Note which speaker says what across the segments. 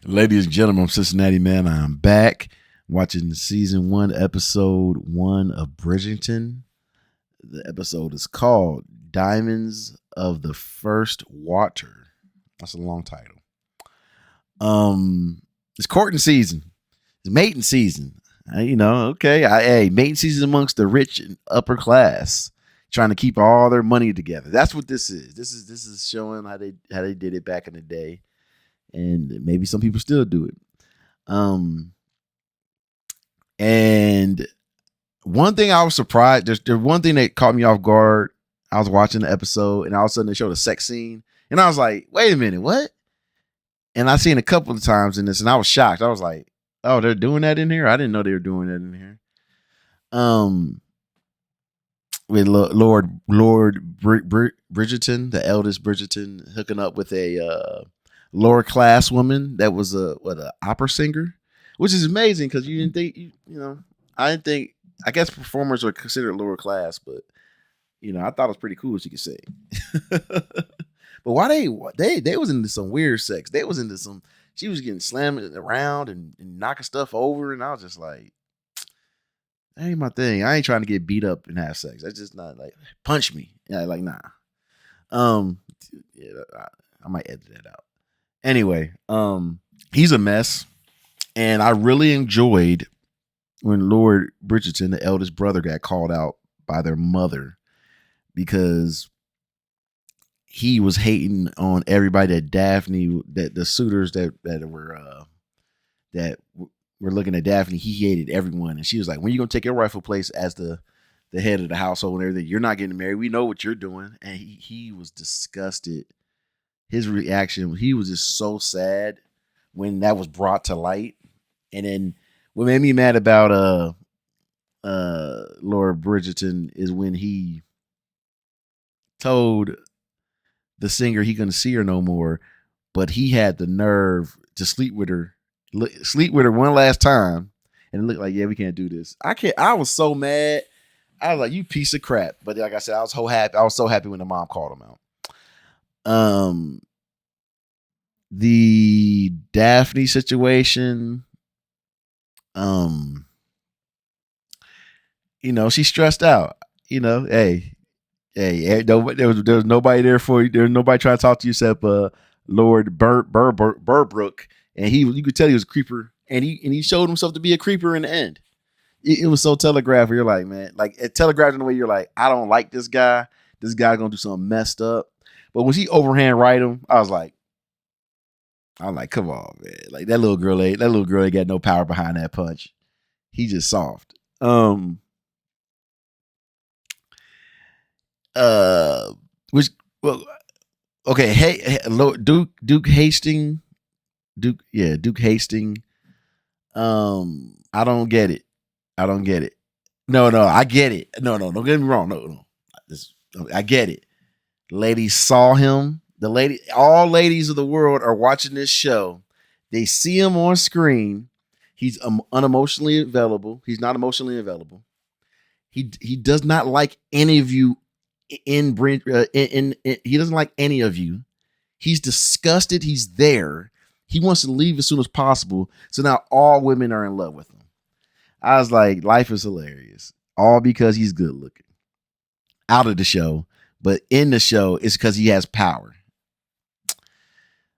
Speaker 1: Ladies and gentlemen, I'm Cincinnati Man. I'm back watching season 1, episode 1 of Bridgerton. The episode is called Diamonds of the First Water. That's a long title. It's courting season. It's mating season. Mating season amongst the rich and upper class, trying to keep all their money together. That's what this is. This is showing how they did it back in the day. And maybe some people still do it. And one thing I was surprised, there's one thing that caught me off guard. I was watching the episode and all of a sudden they showed a sex scene. And I was like, wait a minute, what? And I seen a couple of times in this and I was shocked. I was like, oh, they're doing that in here? I didn't know they were doing that in here. With Lord Bridgerton, the eldest Bridgerton, hooking up with a lower class woman that was an opera singer, which is amazing because you didn't think I didn't think. I guess performers are considered lower class, but I thought it was pretty cool she could sing. But why they was into some weird sex. They was into some. She was getting slammed around and knocking stuff over, and I was just like, that ain't my thing. I ain't trying to get beat up and have sex. That's just not like punch me. Yeah, like nah. I might edit that out. Anyway, he's a mess, and I really enjoyed when Lord Bridgerton, the eldest brother, got called out by their mother because he was hating on everybody that Daphne, that the suitors that were looking at Daphne. He hated everyone, and she was like, "When are you gonna take your rightful place as the head of the household and everything? You're not getting married. We know what you're doing." And he was disgusted. His reaction, he was just so sad when that was brought to light. And then what made me mad about Lord Bridgerton is when he told the singer he couldn't see her no more, but he had the nerve to sleep with her one last time, and it looked like, yeah, we can't do this. I was so mad. I was like, you piece of crap. But like I said, I was so happy. I was so happy when the mom called him out. The Daphne situation, she's stressed out. Hey, there was nobody there for you. There was nobody trying to talk to you except Lord Burbrook, and you could tell he was a creeper, and he showed himself to be a creeper in the end. It was so telegraphed. You're like, man, like it telegraphed in the way you're like, I don't like this guy. This guy gonna do something messed up. But when she overhand right him, I was like, come on, man. Like that little girl ain't got no power behind that punch. He just soft. Duke Hastings. Duke Hastings. I don't get it. No, I get it. No, don't get me wrong. No. I get it. Ladies saw him. All ladies of the world are watching this show. They see him on screen. He's unemotionally available. He's not emotionally available. He does not like any of you. He doesn't like any of you. He's disgusted. He's there. He wants to leave as soon as possible. So now all women are in love with him. I was like, life is hilarious. All because he's good looking. Out of the show. But in the show, it's because he has power.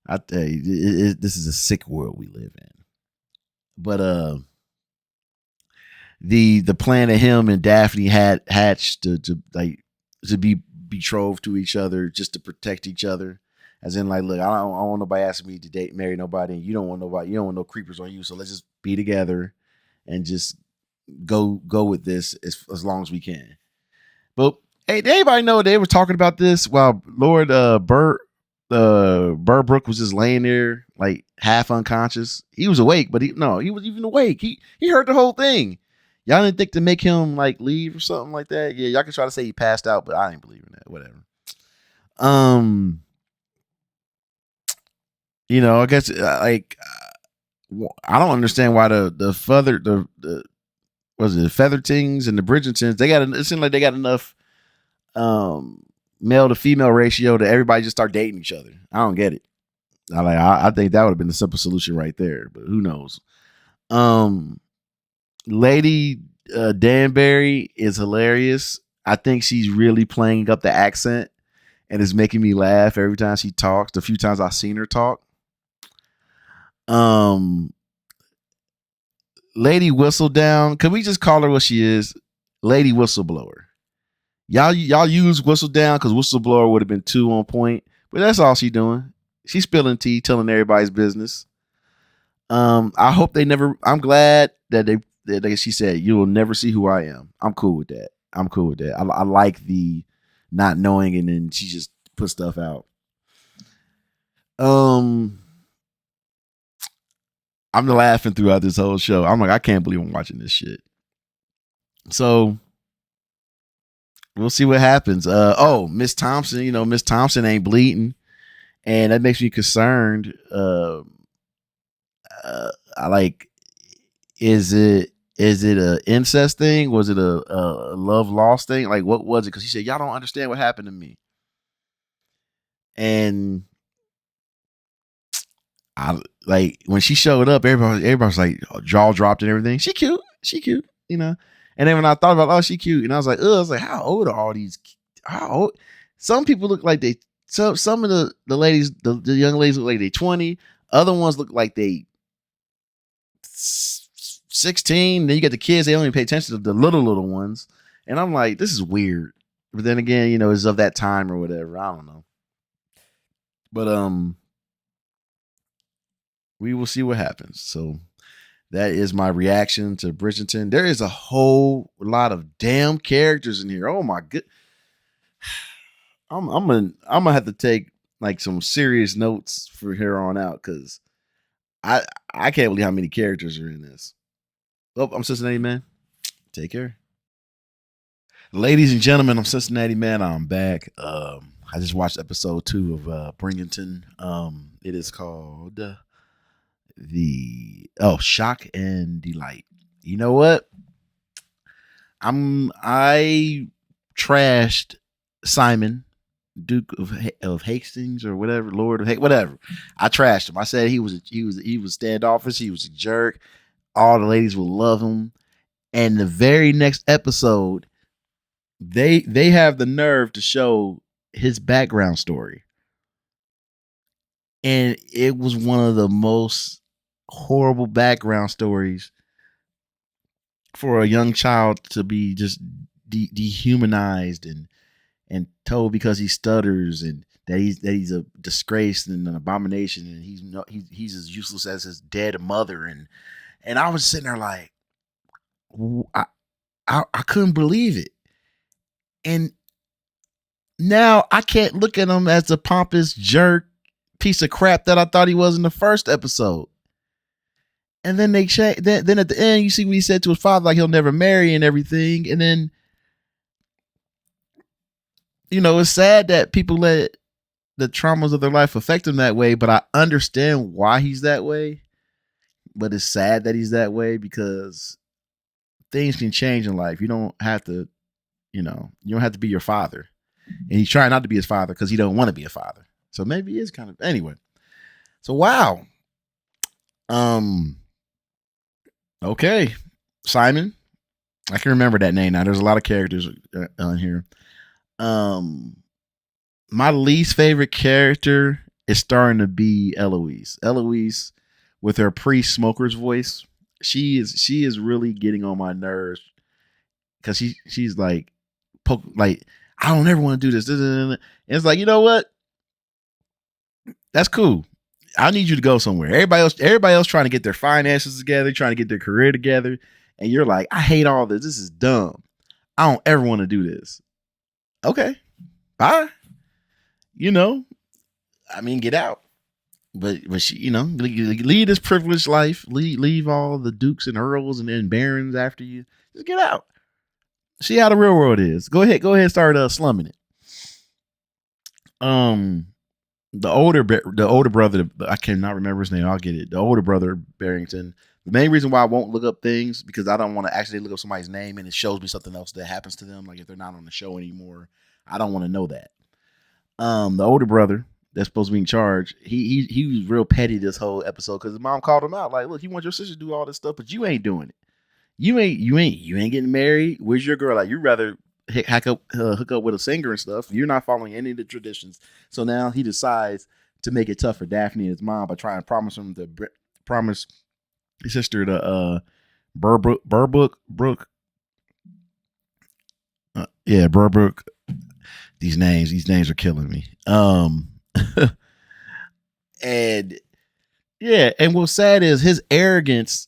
Speaker 1: I tell you, this is a sick world we live in. But the plan of him and Daphne had hatched to be betrothed to each other just to protect each other. As in, like, look, I don't want nobody asking me to marry nobody, and you don't want no creepers on you. So let's just be together and just go with this as long as we can. But hey, did anybody know they were talking about this while Lord Burbrook was just laying there like half unconscious? He was awake, but he was even awake. He heard the whole thing. Y'all didn't think to make him like leave or something like that? Yeah, y'all can try to say he passed out, but I ain't believing that. Whatever. I guess I don't understand why the Feathertings and the Bridgertons, it seems like they got enough male to female ratio that everybody just start dating each other. I don't get it. I think that would have been the simple solution right there, but who knows? Um, Lady Danbury is hilarious. I think she's really playing up the accent and is making me laugh every time she talks. The few times I've seen her talk. Um, Lady Whistledown. Can we just call her what she is? Lady Whistleblower. Y'all use Whistledown because Whistleblower would have been too on point, but that's all she doing. She's spilling tea, telling everybody's business. I hope they never. I'm glad that she said you will never see who I am. I'm cool with that. I'm cool with that. I like the not knowing, and then she just put stuff out. I'm laughing throughout this whole show. I'm like, I can't believe I'm watching this shit. So we'll see what happens. Miss Thompson, Miss Thompson ain't bleeding, and that makes me concerned. I like, is it a incest thing? Was it a love lost thing? Like, what was it? Because he said, y'all don't understand what happened to me. And I like when she showed up, everybody's like jaw dropped and everything. She cute, And then when I thought about, oh, she cute, and I was like, how old are all these? How old? Some people look like they. Some of the ladies, the young ladies look like they 20. Other ones look like they 16. Then you get the kids; they only pay attention to the little ones. And I'm like, this is weird. But then again, it's of that time or whatever. I don't know. But we will see what happens. So that is my reaction to Bridgerton. There is a whole lot of damn characters in here. Oh my god. I'm gonna have to take like some serious notes for here on out because I can't believe how many characters are in this. Oh, I'm Cincinnati Man. Take care. Ladies and gentlemen, I'm Cincinnati Man. I'm back. I just watched episode 2 of Bridgerton. It is called Shock and Delight. You know what? I trashed Simon, Duke of Hastings or whatever, Lord of whatever. I trashed him. I said he was standoffish. He was a jerk. All the ladies will love him. And the very next episode, they have the nerve to show his background story, and it was one of the most horrible background stories for a young child to be just dehumanized and told because he stutters and that he's a disgrace and an abomination and he's as useless as his dead mother and I was sitting there like I couldn't believe it. And now I can't look at him as a pompous jerk piece of crap that I thought he was in the first episode. And then they change. Then at the end, you see what he said to his father, like he'll never marry and everything. And then, it's sad that people let the traumas of their life affect him that way. But I understand why he's that way. But it's sad that he's that way because things can change in life. You don't have to, you don't have to be your father. And he's trying not to be his father because he don't want to be a father. So maybe he is kind of anyway. So wow. Okay, Simon. I can remember that name now. There's a lot of characters on here. My least favorite character is starting to be Eloise. Eloise, with her pre-smoker's voice, she is really getting on my nerves because she's like, I don't ever want to do this. And it's like, you know what? That's cool. I need you to go somewhere. Everybody else trying to get their finances together, trying to get their career together. And you're like, I hate all this. This is dumb. I don't ever want to do this. Okay. Bye. Get out. But she, lead this privileged life. Leave all the dukes and earls and barons after you. Just get out. See how the real world is. Go ahead and start slumming it. The older brother, I cannot remember his name. I'll get it. The older brother, Barrington. The main reason why I won't look up things because I don't want to actually look up somebody's name and it shows me something else that happens to them. Like if they're not on the show anymore, I don't want to know that. The older brother, that's supposed to be in charge, he was real petty this whole episode because his mom called him out like, look, you want your sister to do all this stuff, but you ain't doing it. You ain't getting married. Where's your girl? Like, you rather hook up with a singer and stuff. You're not following any of the traditions. So now he decides to make it tough for Daphne and his mom by trying to promise his sister to Burbrook. Yeah, Burbrook. These names are killing me. And yeah, and what's sad is his arrogance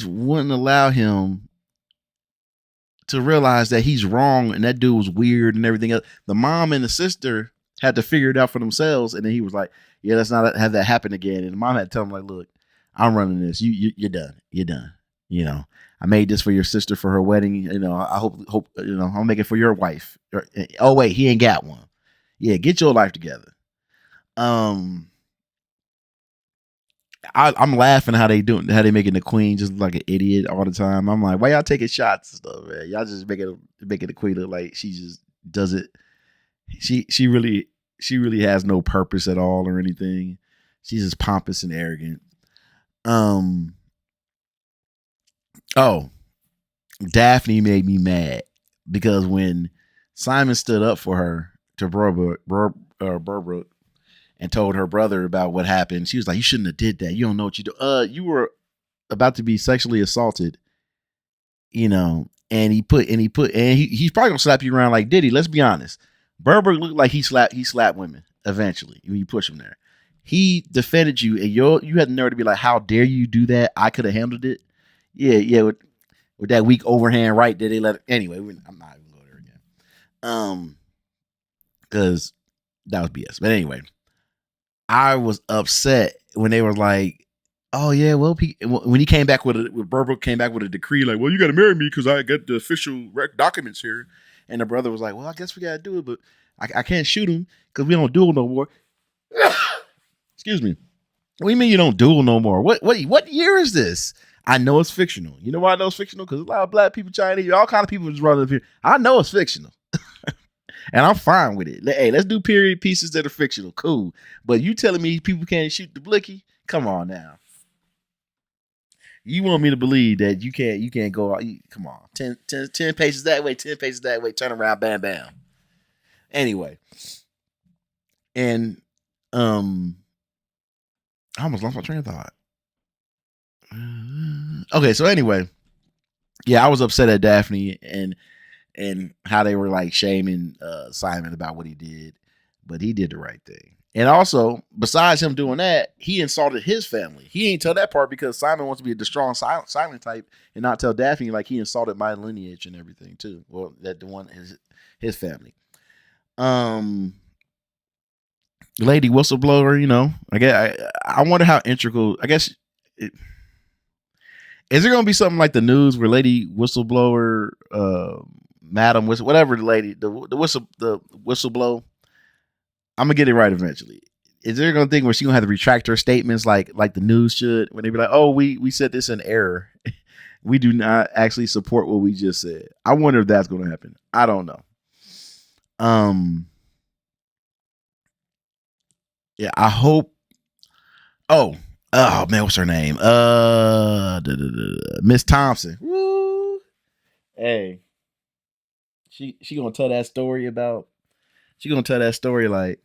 Speaker 1: wouldn't allow him to realize that he's wrong and that dude was weird and everything else. The mom and the sister had to figure it out for themselves, and then he was like, yeah, let's not have that happen again. And the mom had to tell him like, look, I'm running this. You're done. You're done. You know, I made this for your sister for her wedding. You know, I hope you know, I'll make it for your wife. Oh wait, he ain't got one. Yeah, get your life together. I'm laughing how they making the queen just look like an idiot all the time. I'm like, why y'all taking shots and stuff, man? Y'all just making the queen look like she just does it. She really has no purpose at all or anything. She's just pompous and arrogant. Oh, Daphne made me mad because when Simon stood up for her to Burbrook and told her brother about what happened, she was like, you shouldn't have did that. You don't know what you do. You were about to be sexually assaulted, you know, and he's probably gonna slap you around like Diddy. Let's be honest. Burbrook looked like he slapped women eventually when you push him there. He defended you, and you had the nerve to be like, how dare you do that? I could have handled it. Yeah, with that weak overhand right that they let it. Anyway, I'm not even going there again. Because that was BS. But anyway, I was upset when they were like, oh yeah, well, when he came back when Burbrook came back with a decree like, well, you got to marry me because I got the official documents here. And the brother was like, well, I guess we got to do it, but I can't shoot him because we don't duel no more. Excuse me. What do you mean you don't duel no more? What year is this? I know it's fictional. You know why I know it's fictional? Because a lot of black people, Chinese, all kind of people just running up here. I know it's fictional. And I'm fine with it. Hey, let's do period pieces that are fictional. Cool. But you telling me people can't shoot the blicky? Come on now. You want me to believe that you can't go out. Come on. 10 paces that way, 10 paces that way, turn around, bam, bam. Anyway. And I almost lost my train of thought. Okay, so anyway, yeah, I was upset at Daphne and how they were like shaming Simon about what he did, but he did the right thing. And also, besides him doing that, he insulted his family. He ain't tell that part because Simon wants to be the strong silent type and not tell Daphne like he insulted my lineage and everything too. Well, that the one his family. Lady whistleblower, you know, I wonder how integral. I guess. Is there gonna be something like the news where lady whistleblower, madam whistle, whatever the lady, the whistleblow? I'm gonna get it right eventually. Is there gonna think where she gonna have to retract her statements like the news should when they be like, oh, we said this in error. We do not actually support what we just said. I wonder if that's gonna happen. I don't know. Yeah, I hope. Oh man, what's her name? Miss Thompson. Woo. Hey, she gonna tell that story about. She gonna tell that story like,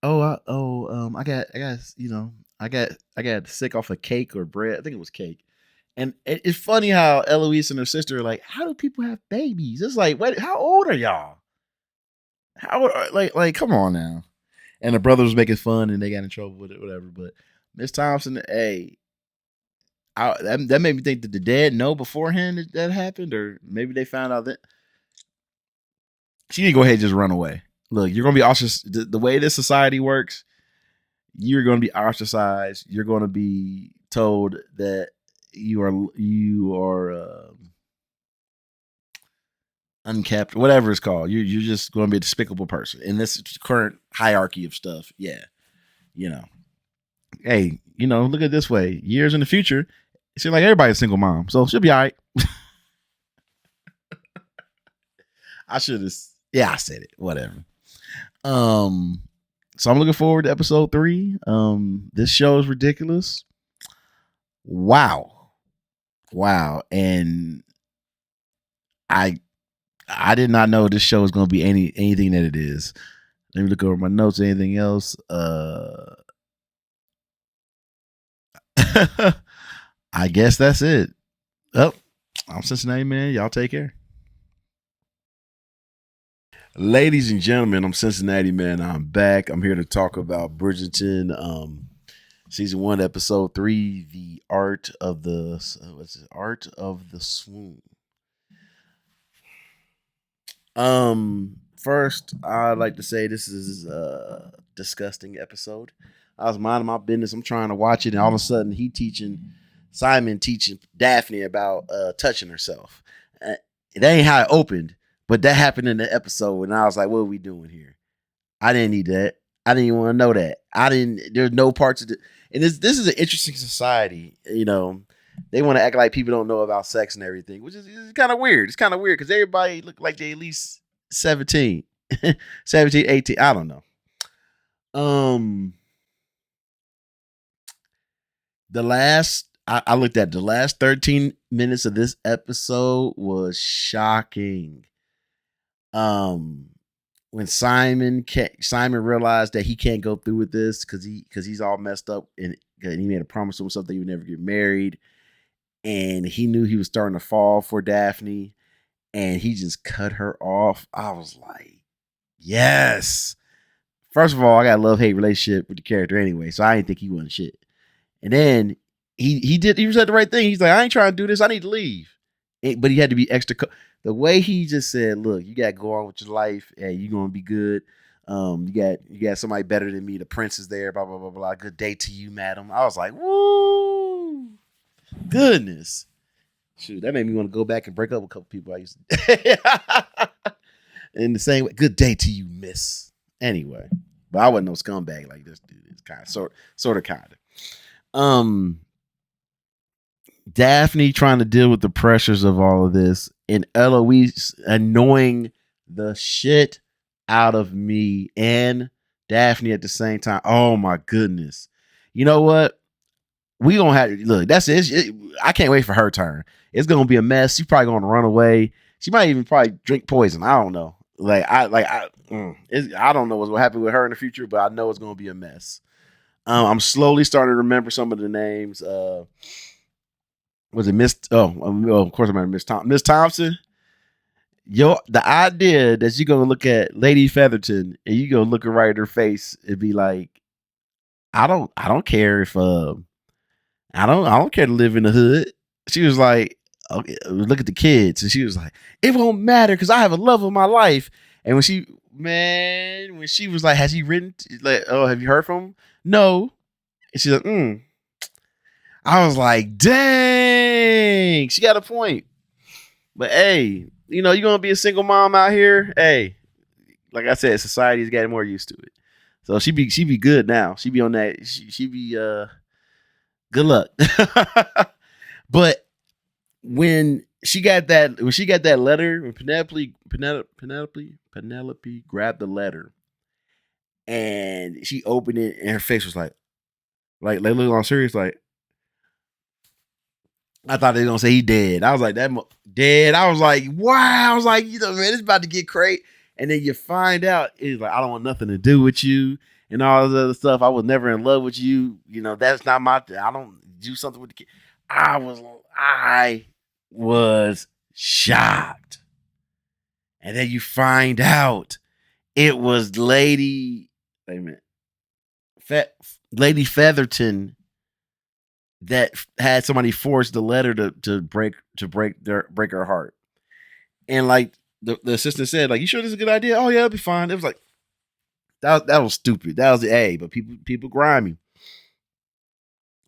Speaker 1: I got you know I got sick off of cake or bread. I think it was cake. And it's funny how Eloise and her sister are like, how do people have babies? It's like, wait, how old are y'all? How old like come on now. And the brother was making fun and they got in trouble with it, whatever. But Miss Thompson, hey, that made me think that the dad know beforehand that happened, or maybe they found out that she didn't go ahead and just run away. Look, you're gonna be ostracized. The way this society works, you're gonna be ostracized. You're gonna be told that you are unkept, whatever it's called. You're just gonna be a despicable person in this current hierarchy of stuff. Yeah, you know. Hey, you know, look at it this way. Years in the future, it seems like everybody's a single mom, so she'll be all right. I should have. Yeah, I said it. Whatever. So I'm looking forward to episode 3. This show is ridiculous. Wow. And I did not know this show is going to be anything that it is. Let me look over my notes. Anything else? I guess that's it. Oh, I'm Cincinnati Man. Y'all take care. Ladies and gentlemen, I'm Cincinnati Man. I'm back. I'm here to talk about Bridgerton, season 1, episode 3, the art of the swoon. First, I'd like to say this is a disgusting episode. I was minding my business. I'm trying to watch it, and all of a sudden, Simon teaching Daphne about touching herself. That ain't how it opened, but that happened in the episode, and I was like, "What are we doing here?" I didn't need that. I didn't even want to know that. There's no parts of it. And this is an interesting society. They want to act like people don't know about sex and everything, which is kind of weird. It's kind of weird because everybody look like they at least 17, 17, 18. I don't know. I looked at the last 13 minutes of this episode was shocking. When Simon realized that he can't go through with this because he's all messed up and he made a promise to himself that he would never get married, and he knew he was starting to fall for Daphne, and he just cut her off. I was like, yes. First of all, I got a love-hate relationship with the character anyway, so I didn't think he wasn't shit. And then he was at the right thing. He's like, I ain't trying to do this. I need to leave. But he had to be extra. The way he just said, look, you got to go on with your life. Hey, you're going to be good. You got somebody better than me. The prince is there, blah, blah, blah, blah. Good day to you, madam. I was like, woo. Goodness. Shoot, that made me want to go back and break up with a couple people I used to. In the same way, good day to you, miss. Anyway, but I wasn't no scumbag like this dude. It's kind of sort of kind of. Daphne trying to deal with the pressures of all of this, and Eloise annoying the shit out of me and Daphne at the same time. Oh my goodness. You know what? We gonna have to look. That's it. I can't wait for her turn. It's gonna be a mess. She's probably gonna run away. She might even probably drink poison. I don't know. I don't know what's gonna happen with her in the future, but I know it's gonna be a mess. I'm slowly starting to remember some of the names. Was it Miss? Of course I remember Miss Thompson. The idea that you're gonna look at Lady Featherton and you gonna look her right in her face and be like, I don't care if I don't care to live in the hood. She was like, okay, look at the kids, and she was like, it won't matter because I have a love of my life. And when she was like, has he written? Like, oh, have you heard from him? No. And she's like, I was like, dang, she got a point. But hey, you're gonna be a single mom out here. Hey, like I said, society's getting more used to it. So she be good now. She be on that. She be good luck. But when she got that letter, when Penelope grabbed the letter and she opened it and her face was like look on serious, like I thought they were gonna say he dead. I was like, that dead. I was like, wow. I was like, man, it's about to get crazy. And then you find out it's like, I don't want nothing to do with you and all this other stuff. I was never in love with you. That's not my thing. I don't do something with the kid. I was shocked. And then you find out it was Lady Featherton that had somebody force the letter to break her heart. And like the assistant said, like, you sure this is a good idea? Oh yeah, it'll be fine. It was like that was stupid. That was the A, but people grimy.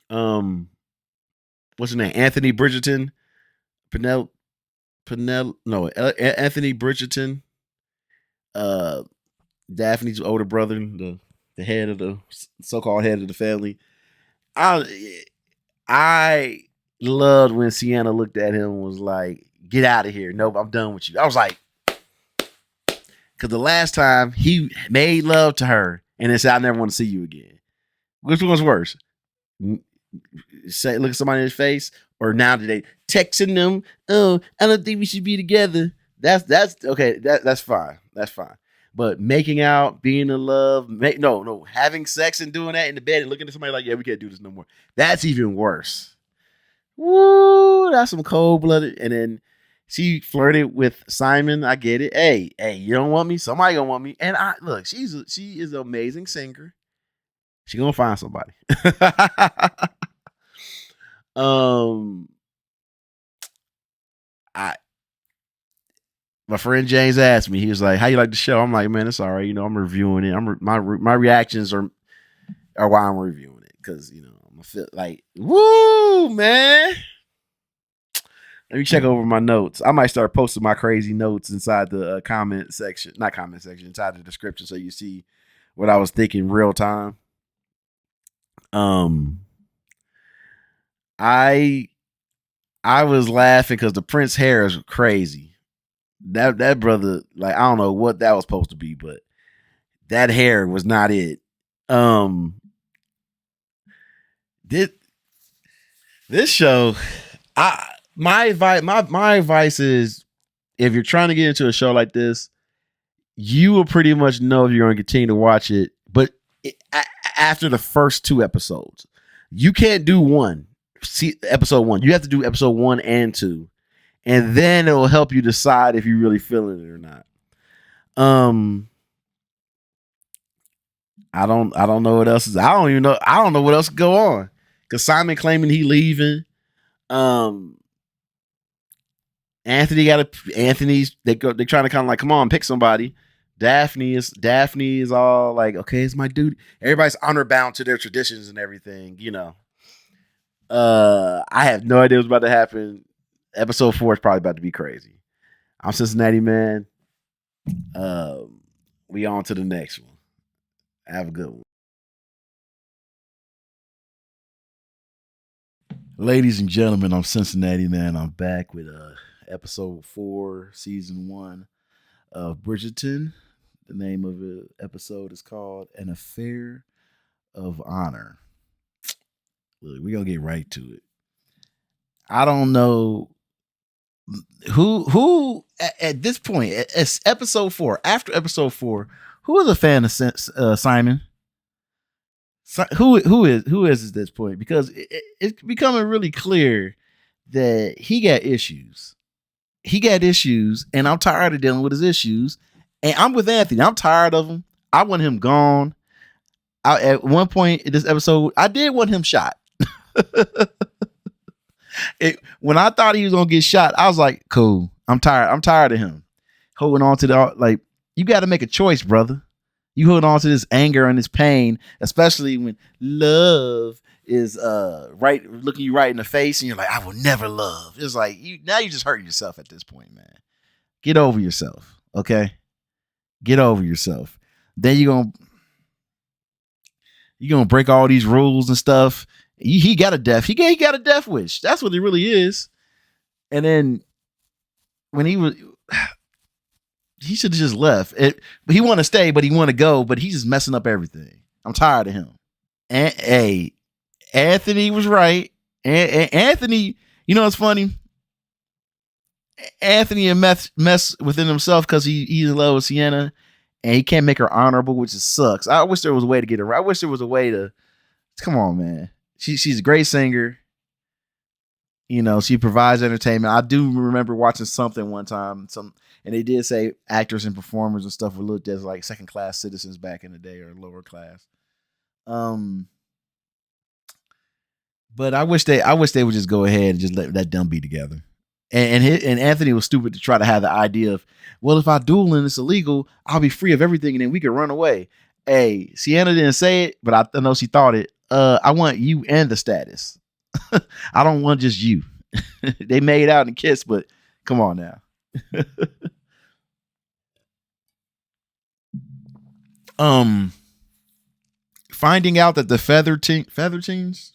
Speaker 1: What's her name? Anthony Bridgerton. Anthony Bridgerton. Daphne's older brother, the head of the so-called head of the family. I loved when Sienna looked at him and was like, get out of here. Nope, I'm done with you. I was like, because the last time he made love to her and then say, I never want to see you again. Which one's worse? Say, look at somebody in his face, or now today texting them, oh, I don't think we should be together. That's okay. That's fine. That's fine. But making out, being in love, no, having sex and doing that in the bed and looking at somebody like, yeah, we can't do this no more. That's even worse. Woo, that's some cold blooded. And then she flirted with Simon. I get it. Hey, you don't want me? Somebody gonna want me. And I look, she is an amazing singer. She gonna find somebody. My friend James asked me, he was like, how you like the show? I'm like, man, it's all right. I'm reviewing it. My reactions are why I'm reviewing it. Cause I'm gonna feel like, woo, man. Let me check over my notes. I might start posting my crazy notes inside the comment section, not comment section, inside the description. So you see what I was thinking real time. I was laughing because the Prince hair is crazy. That brother, like, I don't know what that was supposed to be, but that hair was not it. This show, my advice is, if you're trying to get into a show like this, you will pretty much know if you're going to continue to watch it. But after the first 2 episodes, you can't do one. See episode 1. You have to do episode 1 and 2. And then it will help you decide if you're really feeling it or not. I don't know what else is. I don't know what else could go on. Cause Simon claiming he leaving. Anthony's they're trying to kind of like, come on, pick somebody. Daphne is all like, okay, it's my duty. Everybody's honor bound to their traditions and everything, I have no idea what's about to happen. Episode 4 is probably about to be crazy. I'm Cincinnati Man. We on to the next one. Have a good one. Ladies and gentlemen, I'm Cincinnati Man. I'm back with episode 4, season 1 of Bridgerton. The name of the episode is called An Affair of Honor. Look, we're gonna get right to it. I don't know who at this point, it's episode 4, after episode 4, who is a fan of Simon? Who is at this point? Because it's becoming really clear that he got issues. And I'm tired of dealing with his issues. And I'm with Anthony. I'm tired of him. I want him gone. At one point in this episode, I did want him shot. When I thought he was gonna get shot, I was like, cool. I'm tired of him holding on to you got to make a choice, brother. You hold on to this anger and this pain, especially when love is right, looking you right in the face, and you're like, I will never love. It's like you just hurt yourself at this point, man. Get over yourself, okay? Get over yourself. Then you're gonna break all these rules and stuff. He got a death wish. That's what it really is. And then when he should have just left. He want to stay, but he want to go, but he's just messing up everything. I'm tired of him. And hey, Anthony was right. And Anthony, it's funny. Anthony mess within himself because he's in love with Sienna, and he can't make her honorable, which sucks. I wish there was a way to get her. I wish there was a way to. Come on, man. She's a great singer. She provides entertainment. I do remember watching something one time, and they did say actors and performers and stuff were looked at as like second class citizens back in the day, or lower class. But I wish they would just go ahead and just let them be together. And Anthony was stupid to try to have the idea of, well, if I duel and it's illegal, I'll be free of everything and then we can run away. Hey, Sienna didn't say it, but I know she thought it. I want you and the status. I don't want just you. They made out and kissed, but come on now. Finding out that the Feathertons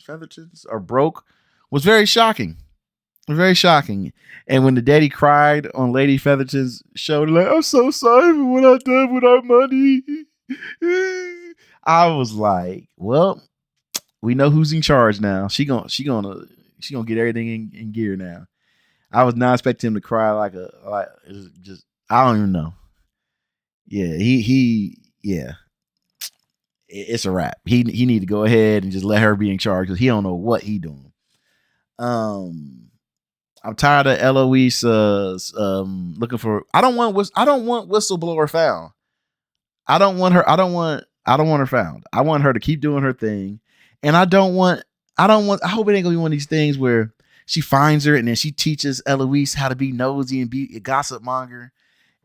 Speaker 1: are broke was very shocking. Very shocking. And when the daddy cried on Lady Featherton's show, like, I'm so sorry for what I've done with our money. I was like, well, we know who's in charge now. She gonna get everything in gear now. I was not expecting him to cry like it's just I don't even know. Yeah, yeah. It's a wrap. He need to go ahead and just let her be in charge because he don't know what he doing. Um, I'm tired of Eloise looking for. I don't want whistleblower found. I don't want her. I don't want her found. I want her to keep doing her thing, and I don't want. I hope it ain't gonna be one of these things where she finds her and then she teaches Eloise how to be nosy and be a gossip monger,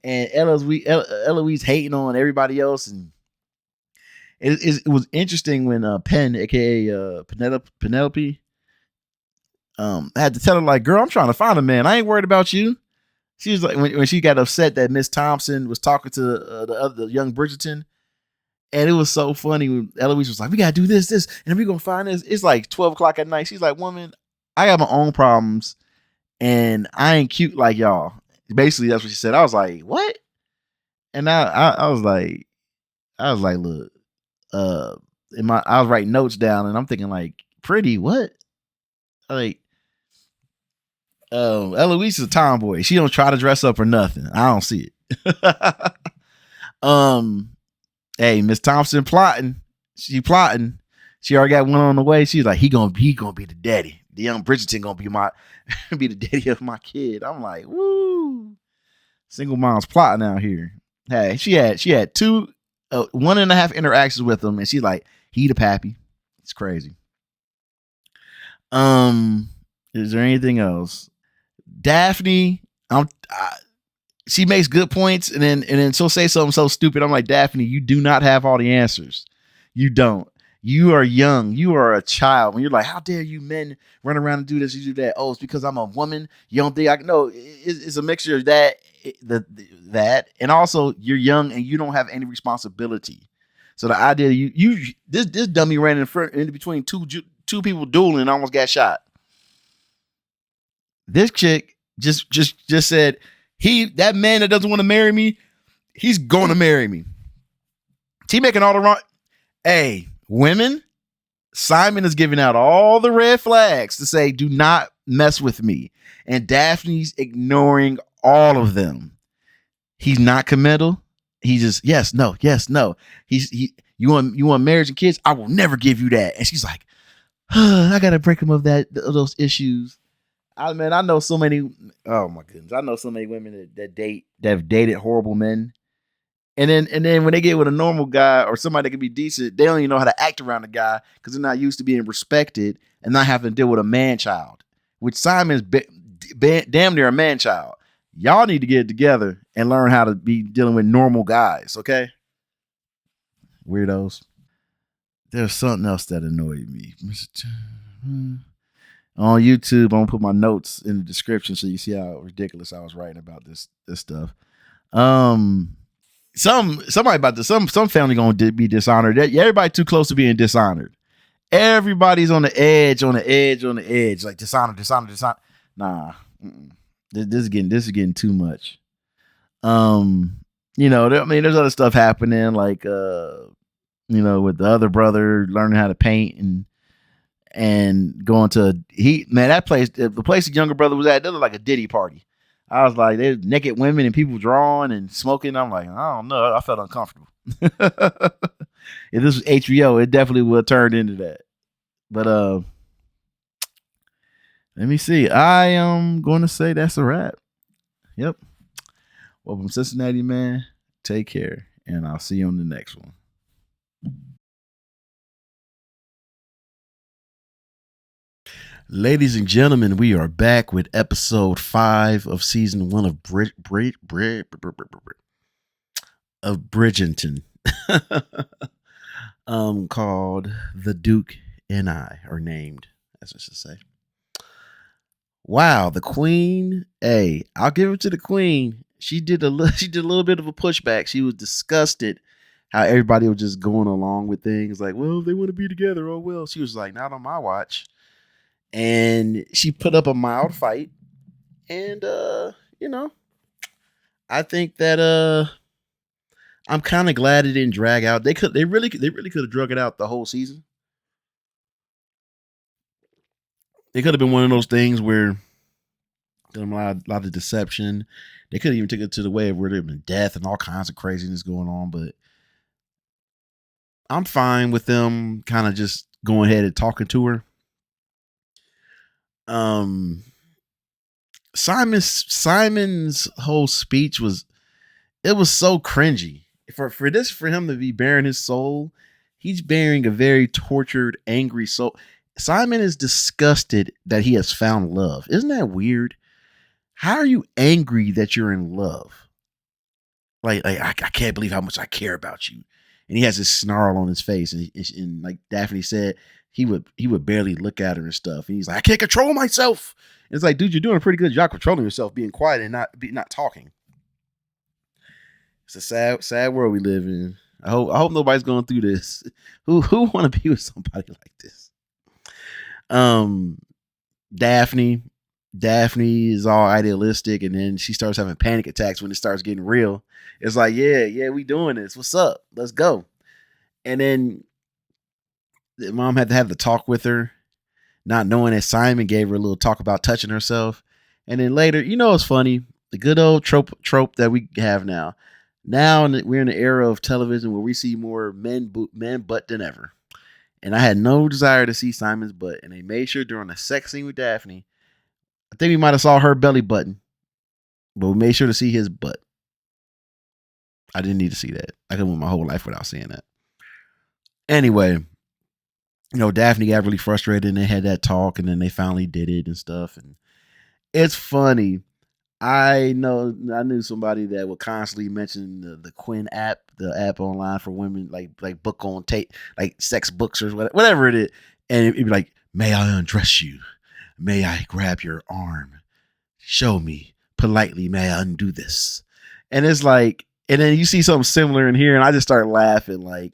Speaker 1: and Eloise hating on everybody else. And it was interesting when Penn, aka Penelope, had to tell her like, "Girl, I'm trying to find a man. I ain't worried about you." She was like, when she got upset that Miss Thompson was talking to the young Bridgerton, and it was so funny when Eloise was like, "We gotta do this, and then we gonna find this." It's like 12 o'clock at night. She's like, "Woman, I got my own problems, and I ain't cute like y'all." Basically, that's what she said. I was like, "What?" And I was like, "Look, uh, I was writing notes down, and I'm thinking like, pretty what? Like, Eloise is a tomboy. She don't try to dress up or nothing. I don't see it." um, hey, Miss Thompson plotting. She plotting. She already got one on the way. She's like, he gonna be the daddy. The young Bridgerton gonna be my be the daddy of my kid. I'm like, woo. Single mom's plotting out here. Hey, she had two, 1.5 interactions with him, and she's like, he the pappy. It's crazy. Um, is there anything else? Daphne, she makes good points, and then she'll say something so stupid. I'm like, Daphne, you do not have all the answers. You don't. You are young. You are a child. When you're like, how dare you men run around and do this, you do that? Oh, it's because I'm a woman. You don't think I can? No, it's a mixture of that, and also you're young and you don't have any responsibility. So the idea this dummy ran in between two people dueling and almost got shot. This chick just said, that man that doesn't want to marry me, he's going to marry me. She making all the wrong. Hey, women, Simon is giving out all the red flags to say, do not mess with me. And Daphne's ignoring all of them. He's not committal. He just, yes, no. You want marriage and kids? I will never give you that. And she's like, I got to break him of those issues. I know so many. Oh my goodness, I know so many women that have dated horrible men, and then when they get with a normal guy or somebody that can be decent, they don't even know how to act around the guy because they're not used to being respected and not having to deal with a man child. Which Simon's damn near a man child. Y'all need to get it together and learn how to be dealing with normal guys. Okay, weirdos. There's something else that annoyed me. On YouTube, I'm gonna put my notes in the description so you see how ridiculous I was writing about this stuff. Somebody about this, some family gonna be dishonored. Everybody too close to being dishonored. Everybody's on the edge, like dishonor. Nah, this is getting too much. There's other stuff happening, like with the other brother learning how to paint and going to that place, the place the younger brother was at, they looked like a Diddy party. I was like, there's naked women and people drawing and smoking. I'm like, I don't know. I felt uncomfortable. If this was HBO, it definitely would have turned into that. But let me see. I am going to say that's a wrap. Yep. Well, from Cincinnati, man, take care. And I'll see you on the next one. Ladies and gentlemen, we are back with episode 5 of season 1 of Bridgerton. Called The Duke and I, are named, as I should say. Wow, the Queen. Hey, I'll give it to the Queen. She did a little bit of a pushback. She was disgusted how everybody was just going along with things like, well, they want to be together. Oh well. She was like, not on my watch. And she put up a mild fight. And I think that I'm kind of glad it didn't drag out. They really could have drug it out the whole season. It could have been one of those things where a lot of deception. They could have even taken it to the way of where there had been death and all kinds of craziness going on. But I'm fine with them kind of just going ahead and talking to her. Um, Simon's whole speech was so cringy. For him to be bearing his soul, he's bearing a very tortured, angry soul. Simon is disgusted that he has found love. Isn't that weird? How are you angry that you're in love? I can't believe how much I care about you. And he has this snarl on his face, and like Daphne said, he would barely look at her and stuff. And he's like, I can't control myself. And it's like, dude, you're doing a pretty good job controlling yourself, being quiet and not talking. It's a sad world we live in. I hope nobody's going through this. Who want to be with somebody like this? Daphne is all idealistic, and then she starts having panic attacks when it starts getting real. It's like, yeah, we doing this. What's up? Let's go. And then the mom had to have the talk with her, not knowing that Simon gave her a little talk about touching herself. And then later, it's funny, the good old trope that we have now. Now we're in the era of television where we see more men butt than ever. And I had no desire to see Simon's butt, and they made sure during the sex scene with Daphne, I think we might have saw her belly button, but we made sure to see his butt. I didn't need to see that. I could went my whole life without seeing that. Anyway, Daphne got really frustrated, and they had that talk, and then they finally did it and stuff. And it's funny. I knew somebody that would constantly mention the Quinn app, the app online for women, like book on tape, like sex books or whatever it is. And it'd be like, may I undress you? May I grab your arm? Show me politely, may I undo this? And it's like, and then you see something similar in here, and I just start laughing. Like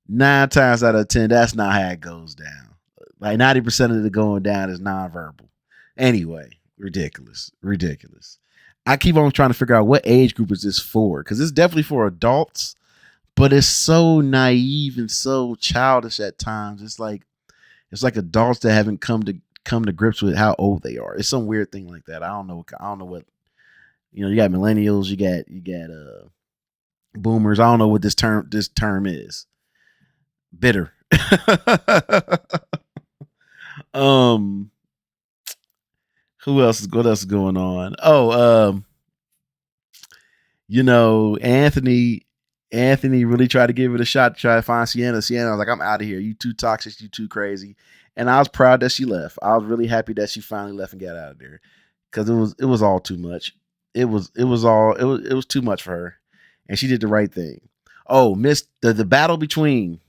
Speaker 1: 9 times out of 10, that's not how it goes down. Like 90% of the going down is nonverbal. Anyway, ridiculous. I keep on trying to figure out what age group is this for, because it's definitely for adults, but it's so naive and so childish at times. It's like adults that haven't come to grips with how old they are. It's some weird thing like that. I don't know what. You got millennials, you got boomers. I don't know what this term is. Bitter. Who else? What else is going on? Oh, Anthony really tried to give it a shot to try to find Sienna. Sienna was like, I'm out of here. You too toxic. You too crazy. And I was proud that she left. I was really happy that she finally left and got out of there, because it was all too much. It was too much for her, and she did the right thing. Oh, the battle between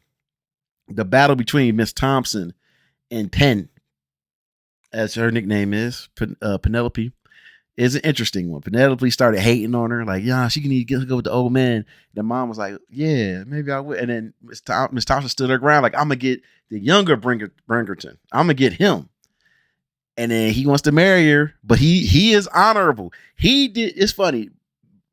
Speaker 1: Miss Thompson and Penn, as her nickname is, Penelope, is an interesting one. Penelope started hating on her, like, yeah, she can need to go with the old man. The mom was like, yeah, maybe I would. And then Miss Thompson stood her ground, like, I'm gonna get the younger Bridgerton. I'm gonna get him. And then he wants to marry her, but he is honorable. He did. It's funny.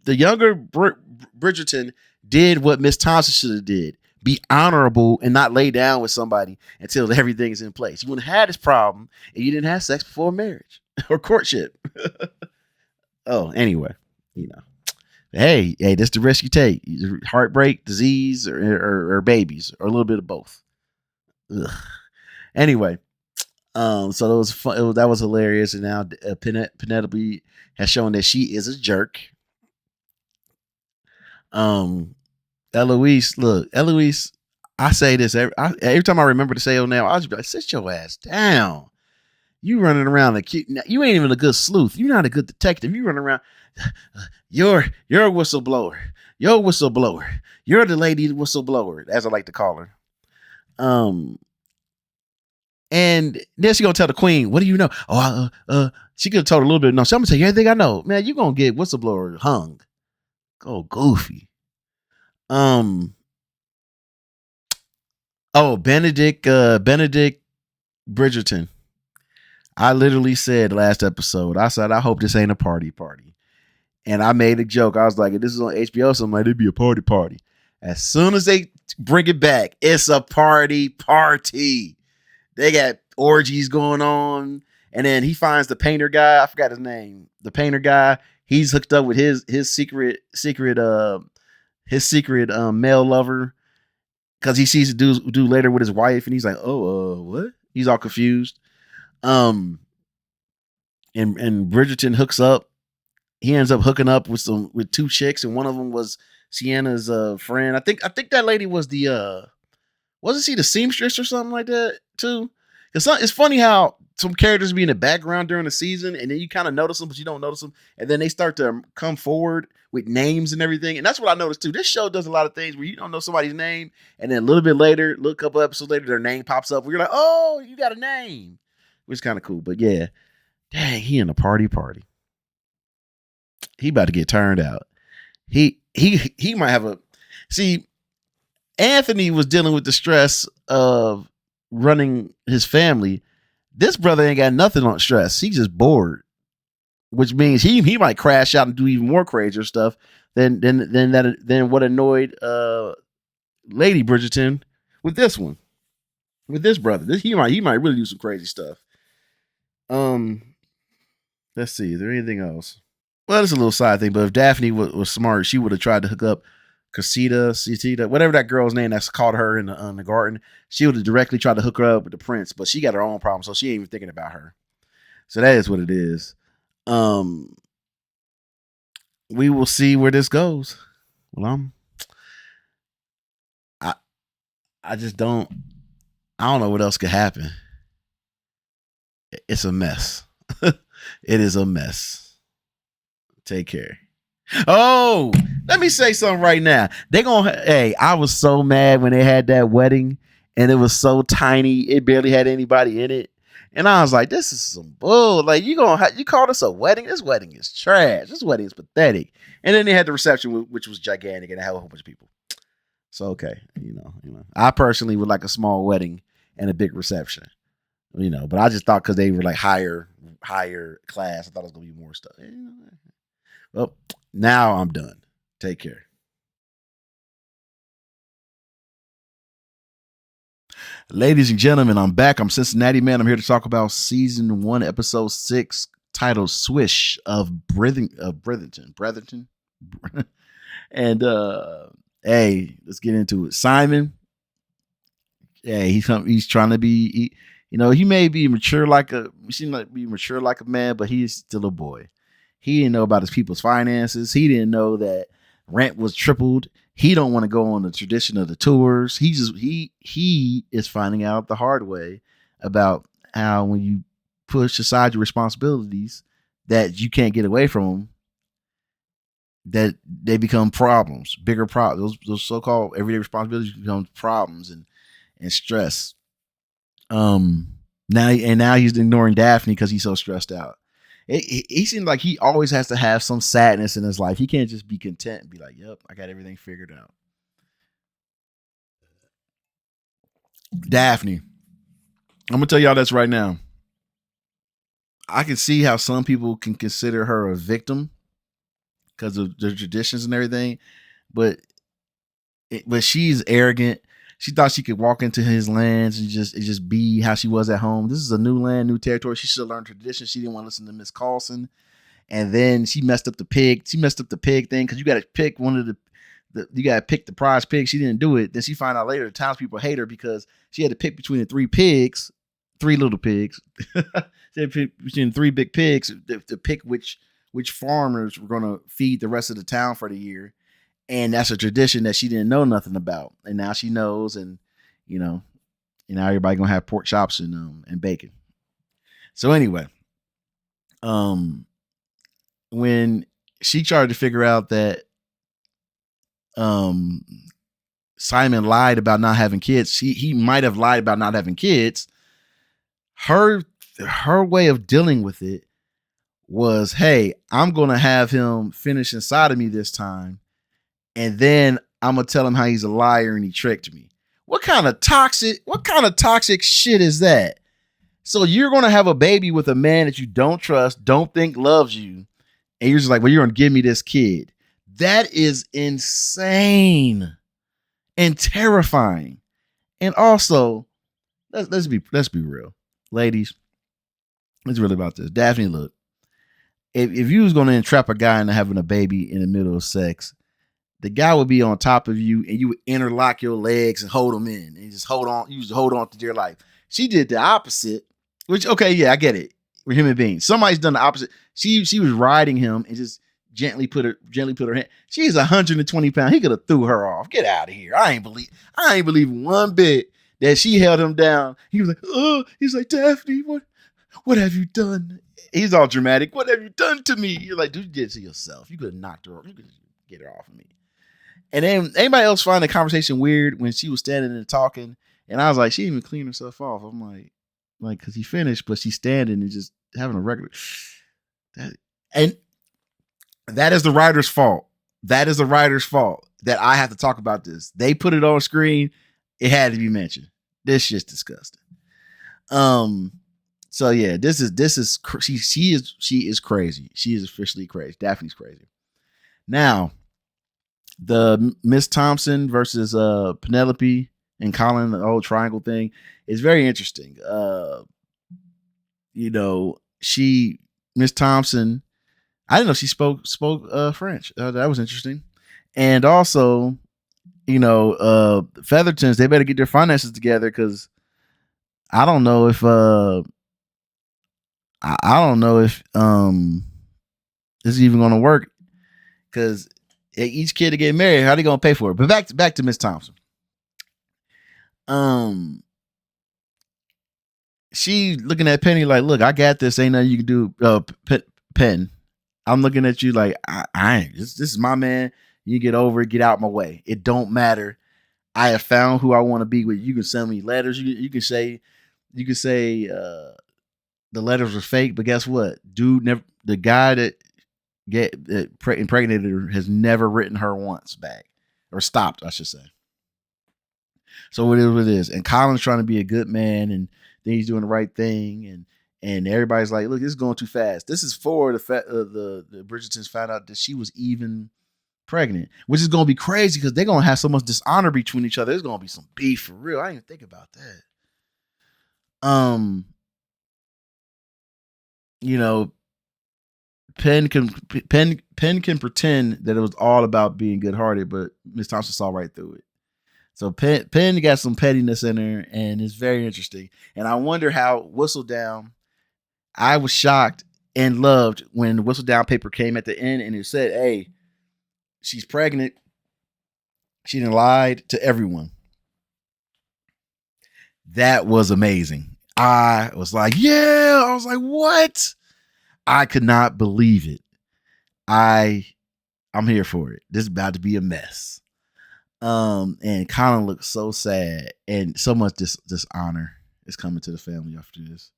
Speaker 1: The younger Bridgerton did what Miss Thompson should have did: be honorable and not lay down with somebody until everything is in place. You wouldn't have had this problem if you didn't have sex before marriage or courtship. Oh, anyway, hey, that's the risk you take: either heartbreak, disease, or babies, or a little bit of both. Ugh. Anyway, so that was fun. That was hilarious, and now Penelope has shown that she is a jerk. Eloise, I say this every time I remember to say it now. I'll just be like, sit your ass down. You running around like you ain't even a good sleuth. You're not a good detective. You running around. You're a whistleblower. You're a whistleblower. You're the lady whistleblower, as I like to call her. And then she gonna tell the queen, what do you know? Oh, she could have told her a little bit. No, so I'm gonna tell you everything I know. Man, you gonna get whistleblower hung. Go goofy. Benedict Bridgerton. I literally said last episode, I said, I hope this ain't a party. And I made a joke. I was like, if this is on HBO, something like it'd be a party. As soon as they bring it back, it's a party. They got orgies going on. And then he finds the painter guy. I forgot his name. The painter guy. He's hooked up with his secret male lover, because he sees a dude later with his wife, and he's like, oh, what? He's all confused. And Bridgerton hooks up. He ends up hooking up with two chicks, and one of them was Sienna's friend. I think that lady was wasn't she the seamstress or something like that too? Because it's funny how some characters be in the background during the season, and then you kind of notice them, but you don't notice them, and then they start to come forward with names and everything. And that's what I noticed too. This show does a lot of things where you don't know somebody's name, and then a little bit later, a couple episodes later, their name pops up. Where you're like, oh, you got a name, which is kind of cool. But yeah, dang, he in a party. He about to get turned out. He might have Anthony was dealing with the stress of running his family. This brother ain't got nothing on stress. He's just bored, which means he might crash out and do even more crazier stuff than what annoyed Lady Bridgerton with this one, with this brother. He might really do some crazy stuff. Let's see. Is there anything else? Well, it's a little side thing, but if Daphne was smart, she would have tried to hook up Casita, whatever that girl's name that's called her in the garden. She would have directly tried to hook her up with the prince, but she got her own problem, so she ain't even thinking about her. So that is what it is. We will see where this goes. Well, I just don't. I don't know what else could happen. It's a mess. It is a mess. Take care. Oh, let me say something right now. I was so mad when they had that wedding and it was so tiny. It barely had anybody in it. And I was like, this is some bull. Like, you call this a wedding? This wedding is trash. This wedding is pathetic. And then they had the reception, which was gigantic, and they had a whole bunch of people. So, okay. I personally would like a small wedding and a big reception, but I just thought because they were like higher class, I thought it was going to be more stuff. Well, now I'm done. Take care. Ladies and gentlemen, I'm back. I'm Cincinnati Man. I'm here to talk about season 1, episode 6, titled "Swish" of Bridgerton. And hey, let's get into it. Simon. Hey, he's trying to be. He may be mature like a man, but he's still a boy. He didn't know about his people's finances. He didn't know that rent was tripled. He don't want to go on the tradition of the tours. He is finding out the hard way about how when you push aside your responsibilities that you can't get away from them, that they become problems, bigger problems. Those so-called everyday responsibilities become problems and stress. Now he's ignoring Daphne because he's so stressed out. He seems like he always has to have some sadness in his life. He can't just be content and be like, yep, I got everything figured out. Daphne, I'm going to tell y'all this right now. I can see how some people can consider her a victim because of the traditions and everything, but she's arrogant. She thought she could walk into his lands and just be how she was at home. This is a new land, new territory. She should have learned traditions. She didn't want to listen to Miss Carlson. And then she messed up the pig. She messed up the pig thing because you got to pick one of you got to pick the prize pig. She didn't do it. Then she found out later the townspeople hate her because she had to pick between the three little pigs. She had to pick between 3 big pigs to pick which farmers were going to feed the rest of the town for the year. And that's a tradition that she didn't know nothing about. And now she knows, and now everybody gonna have pork chops and bacon. So anyway, when she tried to figure out that Simon lied about not having kids, he might have lied about not having kids. Her way of dealing with it was, hey, I'm gonna have him finish inside of me this time. And then I'm gonna tell him how he's a liar and he tricked me. What kind of toxic shit is that? So you're gonna have a baby with a man that you don't trust, don't think loves you, And you're just like, well, you're gonna give me this kid. That is insane and terrifying. And also, let's be real, ladies. It's really about this. Daphne, look, if you was gonna entrap a guy into having a baby in the middle of sex, the guy would be on top of you and you would interlock your legs and hold him in and just hold on. You just hold on to dear life. She did the opposite, which, okay, yeah, I get it. We're human beings. Somebody's done the opposite. She was riding him and just gently put her hand. She's 120 pounds. He could have threw her off. Get out of here. I ain't believe one bit that she held him down. He was like, oh, he's like, Daphne, what have you done? He's all dramatic. What have you done to me? You're like, dude, you did it to yourself. You could have knocked her off. You could get her off of me. And then anybody else find the conversation weird when she was standing and talking? And I was like, she didn't even clean herself off. I'm like, because he finished, but she's standing and just having a regular. And that is the writer's fault. That is the writer's fault that I have to talk about this. They put it on screen. It had to be mentioned. This shit's disgusting. So yeah, this is she is crazy. She is officially crazy. Daphne's crazy. Now, the Miss Thompson versus Penelope and Colin, the old triangle thing, is very interesting. Miss Thompson, I didn't know she spoke French. That was interesting. And also, Feathertons, they better get their finances together, because I don't know if this is even going to work, because each kid to get married, how they going to pay for it? But back to Miss Thompson. She looking at Penny like, look, I got this. Ain't nothing you can do. Penn, I'm looking at you like, I ain't. This is my man. You get over it. Get out my way. It don't matter. I have found who I want to be with. You can send me letters. You can say the letters were fake, but guess what? Dude, the guy that impregnated her has never written her once back, or stopped, I should say. So what it is. And Colin's trying to be a good man, and then he's doing the right thing, and everybody's like, look, this is going too fast. This is for the Bridgertons found out that she was even pregnant, which is going to be crazy because they're going to have so much dishonor between each other. There's going to be some beef for real. I didn't even think about that. Penn can pretend that it was all about being good-hearted, but Miss Thompson saw right through it. So Penn got some pettiness in her, and it's very interesting. And I wonder how Whistledown. I was shocked and loved when the Whistledown paper came at the end, and it said, "Hey, she's pregnant. She done lied to everyone." That was amazing. I was like, yeah. I was like, what? I could not believe it. I'm here for it. This is about to be a mess. And Colin looks so sad, and so much dishonor is coming to the family after this.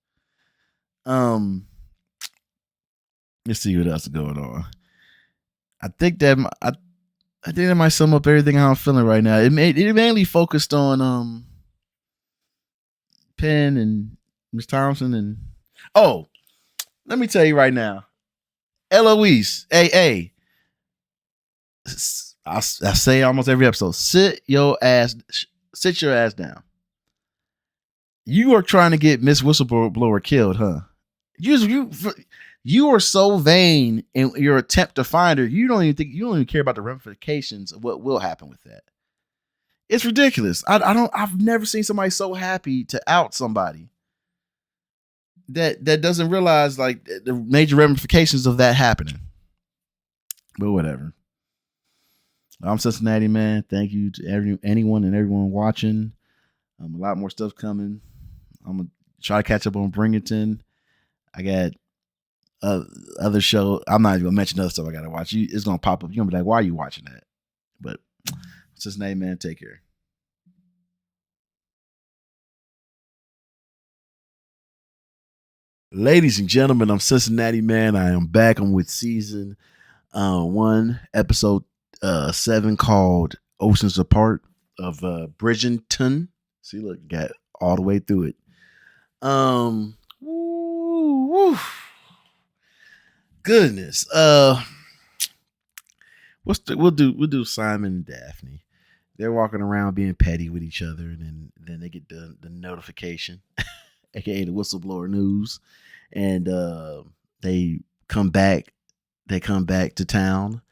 Speaker 1: Let's see what else is going on. I think that might sum up everything I'm feeling right now. It mainly focused on Penn and Miss Thompson, and let me tell you right now, Eloise, hey, I say almost every episode, sit your ass down. You are trying to get Miss Whistleblower killed, huh? You are so vain in your attempt to find her. You don't even care about the ramifications of what will happen with that. It's ridiculous. I've never seen somebody so happy to out somebody that doesn't realize like the major ramifications of that happening. But whatever. I'm Cincinnati Man. Thank you to anyone and everyone watching. A lot more stuff coming. I'm gonna try to catch up on Bridgerton. I got other show. I'm not even gonna mention other stuff I gotta watch. It's gonna pop up. You're gonna be like, why are you watching that? But Cincinnati Man, take care. Ladies and gentlemen, I'm Cincinnati Man. I am back. I'm with season 1, episode 7, called Oceans Apart of Bridgerton. See, look, got all the way through it. Goodness. We'll do Simon and Daphne. They're walking around being petty with each other, and then they get the notification, aka the whistleblower news, and they come back. They come back to town,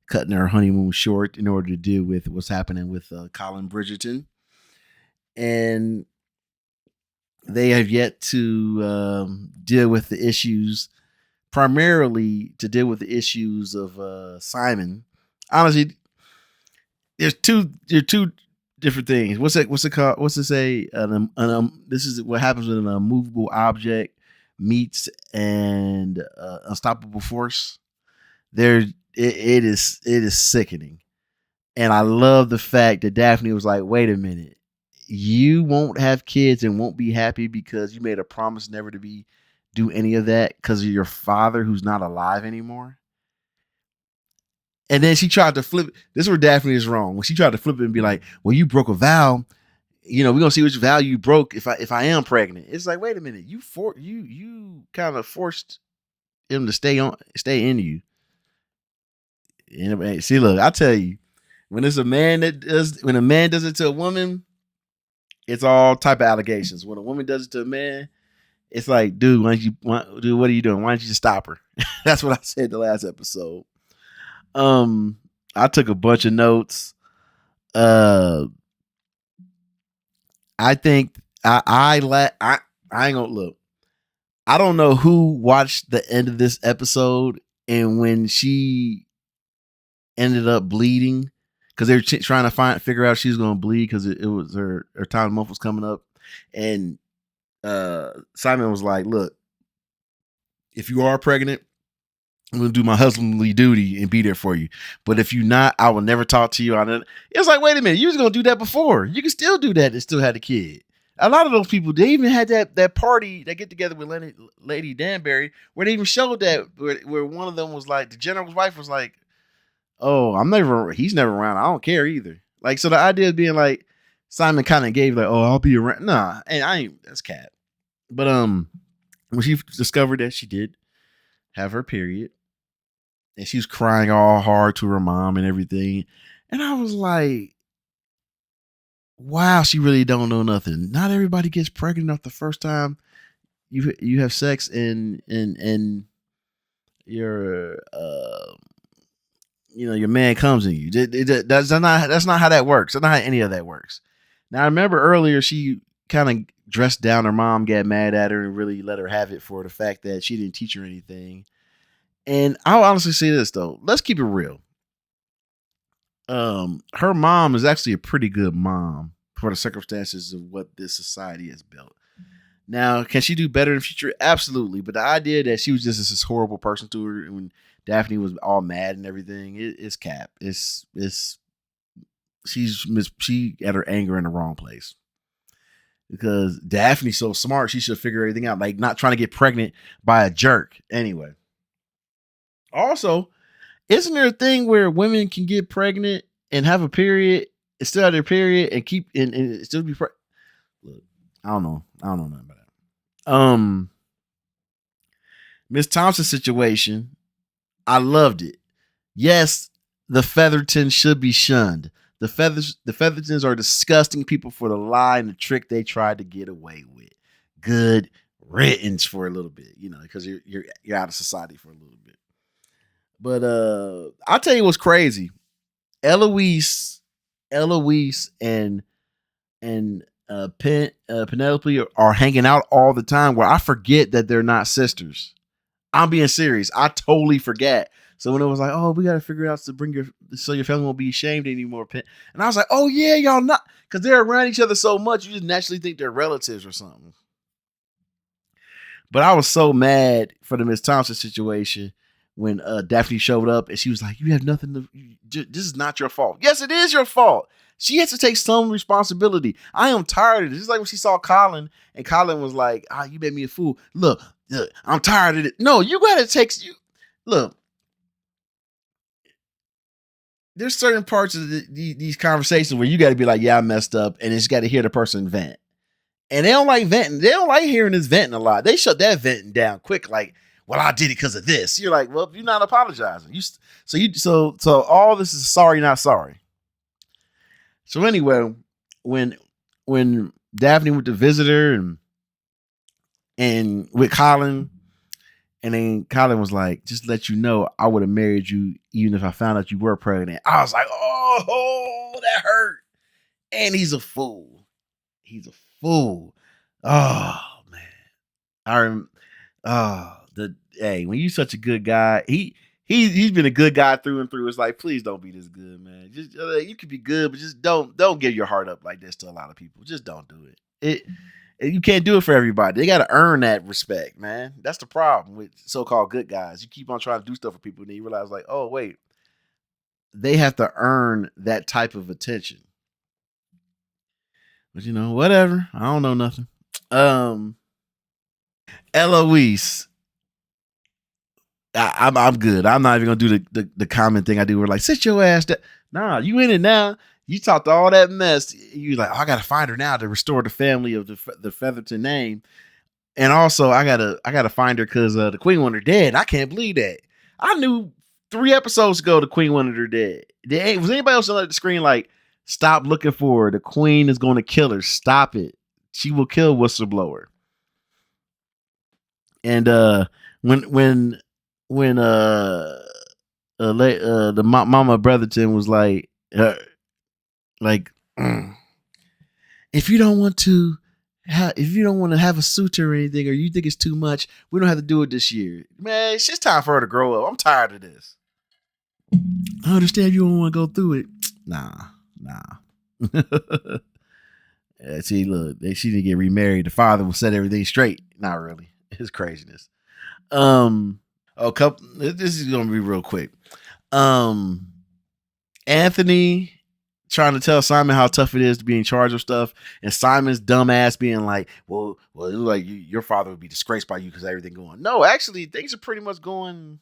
Speaker 1: cutting their honeymoon short in order to deal with what's happening with Colin Bridgerton, and they have yet to deal with the issues, primarily to deal with the issues of Simon. Honestly, there are two different things. What's it called? What's it say? This is what happens when an unmovable object meets an unstoppable force. It is sickening, and I love the fact that Daphne was like, "Wait a minute, you won't have kids and won't be happy because you made a promise never to be do any of that because of your father who's not alive anymore." And then she tried to flip. This is where Daphne is wrong. When she tried to flip it and be like, "Well, you broke a vow. We're gonna see which vow you broke if I am pregnant." It's like, wait a minute, you kind of forced him to stay in you. And see, look, I tell you, when a man does it to a woman, it's all type of allegations. When a woman does it to a man, it's like, dude, dude, what are you doing? Why don't you just stop her? That's what I said the last episode. I took a bunch of notes. I think I ain't gonna look. I don't know who watched the end of this episode and when she ended up bleeding because they were trying to figure out she was gonna bleed because it was her time of month was coming up, and Simon was like, "Look, if you are pregnant, I'm gonna do my husbandly duty and be there for you. But if you're not, I will never talk to you on it." It's like, wait a minute, you was gonna do that before. You can still do that and still had a kid. A lot of those people, they even had that party, that get together with Lady Danbury, where they even showed that where one of them was like, the general's wife was like, "Oh, he's never around. I don't care either." Like, so the idea of being like, Simon kind of gave like, "Oh, I'll be around." Nah, and I ain't, that's cat. But when she discovered that she did have her period, and she was crying all hard to her mom and everything, and I was like, wow, she really don't know nothing. Not everybody gets pregnant off the first time you have sex, and your your man comes in you. That's not how that works. That's not how any of that works. Now, I remember earlier she kind of dressed down her mom, got mad at her, and really let her have it for the fact that she didn't teach her anything. And I'll honestly say this though, let's keep it real. Her mom is actually a pretty good mom for the circumstances of what this society has built. Now, can she do better in the future? Absolutely. But the idea that she was just this horrible person to her, and when Daphne was all mad and everything, it's cap. She had her anger in the wrong place. Because Daphne's so smart, she should figure everything out. Like, not trying to get pregnant by a jerk. Anyway. Also, isn't there a thing where women can get pregnant and have a period, and still have their period, and keep and still be pregnant? Look, I don't know nothing about that. Miss Thompson's situation, I loved it. Yes, the Feathertons should be shunned. The Feathertons are disgusting people for the lie and the trick they tried to get away with. Good riddance for a little bit, because you're out of society for a little bit. But I'll tell you what's crazy. Eloise and Penelope are hanging out all the time, where I forget that they're not sisters. I'm being serious. I totally forget. So when it was like, "Oh, we got to figure out so your family won't be ashamed anymore," and I was like, "Oh yeah, y'all not," because they're around each other so much, you just naturally think they're relatives or something. But I was so mad for the Miss Thompson situation when Daphne showed up and she was like, "You have nothing this is not your fault." Yes, it is your fault. She has to take some responsibility. I am tired of this. Just like when she saw Colin, and Colin was like, "You made me a fool. Look, I'm tired of it." No, you gotta look. There's certain parts of these conversations where you got to be like, "Yeah, I messed up," and it's got to hear the person vent. And they don't like venting. They don't like hearing this venting a lot. They shut that venting down quick. Like, well, I did it because of this. You're like, well, you're not apologizing. So all this is sorry, not sorry. So anyway, when when Daphne went to visit her and with Colin, and then Colin was like, just to let you know, I would have married you even if I found out you were pregnant. I was like, oh, that hurt. And he's a fool. He's a fool. Oh man. I rem- when you such a good guy, he's been a good guy through and through. It's like, please don't be this good, man. Just you could be good, but just don't give your heart up like this to a lot of people. Just don't do it. You can't do it for everybody. They got to earn that respect, man. That's the problem with so-called good guys. You keep on trying to do stuff for people, and then you realize, like, oh wait, they have to earn that type of attention. But whatever. I don't know nothing. Eloise, I'm good. I'm not even gonna do the common thing I do. Where like, sit your ass down. Nah, you in it now. You talked all that mess. You like, oh, I gotta find her now to restore the family of the Featherton name, and also I gotta find her because the Queen wanted her dead. I can't believe that. I knew 3 episodes ago the Queen wanted her dead. Was anybody else on the screen like, stop looking for her? The Queen is going to kill her. Stop it. She will kill whistleblower. And when the Mama Brotherton was like if you don't want to have a suitor or anything, or you think it's too much, we don't have to do it this year. Man, it's just time for her to grow up. I'm tired of this. I understand you don't want to go through it. Nah. See, look, she didn't get remarried. The father will set everything straight. Not really. It's craziness. This is gonna be real quick. Anthony trying to tell Simon how tough it is to be in charge of stuff, and Simon's dumbass being like, well, like your father would be disgraced by you because everything going. No, actually, things are pretty much going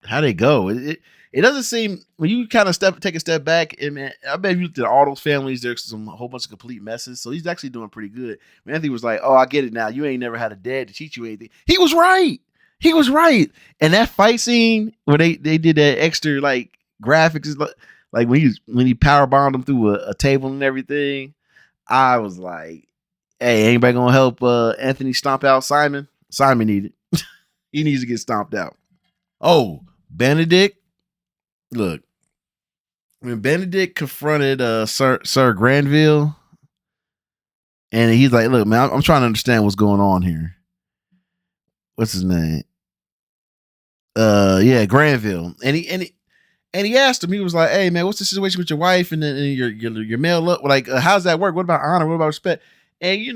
Speaker 1: how they go. It doesn't seem, when you kind of take a step back, and man, I bet if you looked at all those families, there's a whole bunch of complete messes. So he's actually doing pretty good. When Anthony was like, oh, I get it now. You ain't never had a dad to teach you anything. He was right. And that fight scene where they did that extra like graphics, like when he power bombed him through a table and everything, I was like, hey, anybody gonna help Anthony stomp out Simon? Simon needed. He needs to get stomped out. Oh, Benedict. Look, when Benedict confronted Sir Granville, and he's like, look, man, I'm trying to understand what's going on here. What's his name? Granville. And he asked him, he was like, hey man, what's the situation with your wife and then your male up? Like, how's that work? What about honor? What about respect? And he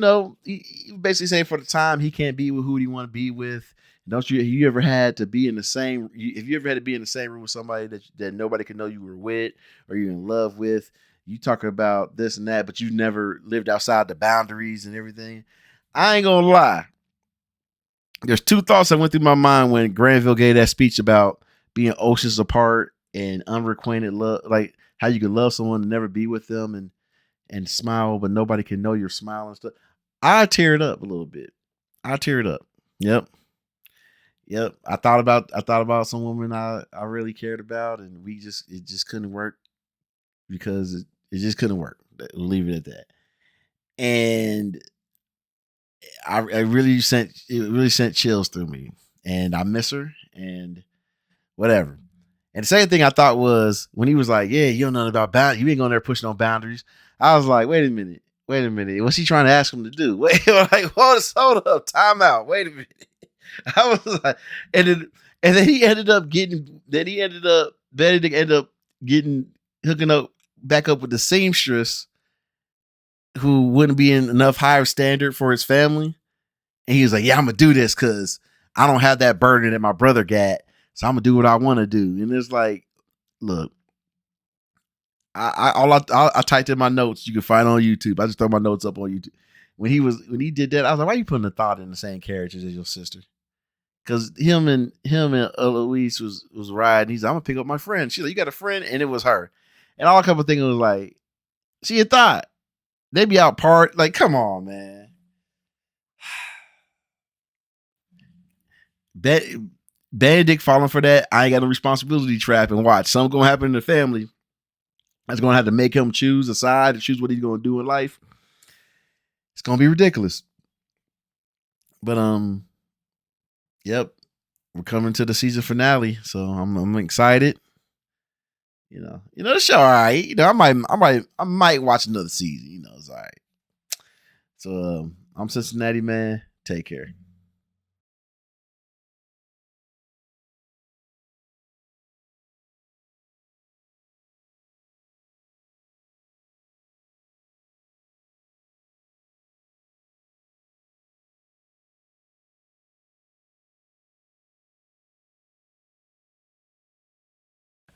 Speaker 1: basically saying for the time he can't be with who he want to be with. You ever had to be in the same, if you ever had to be in the same room with somebody that nobody could know you were with or you're in love with, you talking about this and that, but you never lived outside the boundaries and everything. I ain't gonna lie. There's 2 thoughts that went through my mind when Granville gave that speech about being oceans apart and unrequited love, like how you can love someone and never be with them and smile, but nobody can know your smile and stuff. I teared up a little bit. I teared up. Yep. I thought about some woman I really cared about, and it just couldn't work because it just couldn't work. We'll leave it at that. And it really sent chills through me, and I miss her and whatever. And the same thing I thought was when he was like, yeah, you don't know about boundaries. You ain't going there pushing on boundaries. I was like, wait a minute. What's he trying to ask him to do? Wait, like, hold up, time out. Wait a minute. I was like, and then he ended up Benedict ended up hooking up back up with the seamstress who wouldn't be in enough higher standard for his family. And he was like, yeah, I'm going to do this because I don't have that burden that my brother got. So I'm going to do what I want to do. And it's like, look, I typed in my notes. You can find on YouTube. I just throw my notes up on YouTube. When he did that, I was like, why are you putting a thought in the same characters as your sister? Because him and Eloise was riding. He's like, I'm going to pick up my friend. She's like, you got a friend? And it was her. And all I kept thinking was like, she a thought. They be out part. Like, come on, man. Bet Benedict falling for that. I ain't got no responsibility trap and watch. Something gonna happen in the family. That's gonna have to make him choose a side and choose what he's gonna do in life. It's gonna be ridiculous. But yep, we're coming to the season finale, so I'm excited. The show all right. I might watch another season. It's all right. So I'm Cincinnati man. Take care.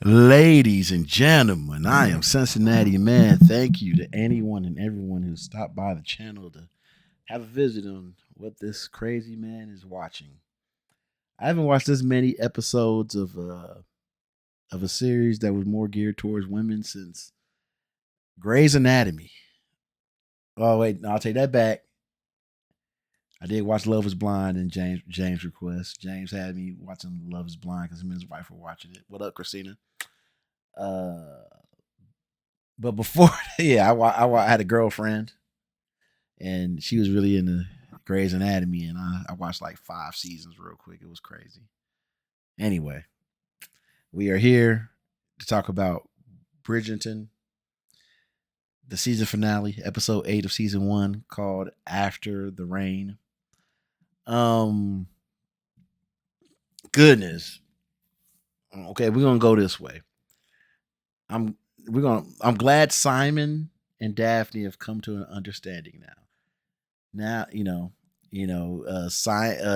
Speaker 1: Ladies and gentlemen, I am Cincinnati man. Thank you to anyone and everyone who stopped by the channel to have a visit on what this crazy man is watching. I haven't watched this many episodes of a series that was more geared towards women since Grey's Anatomy. Oh wait, no, I'll take that back. I did watch Love Is Blind and James request. James had me watching Love Is Blind because him and his wife were watching it. What up, Christina? Uh, but before, yeah, I had a girlfriend, and she was really into Grey's Anatomy, and I watched like 5 seasons real quick. It was crazy. Anyway, we are here to talk about Bridgerton, the season finale, episode 8 of season 1, called After the Rain. Um, Goodness. Okay, we're gonna go this way. I'm glad Simon and Daphne have come to an understanding now. Now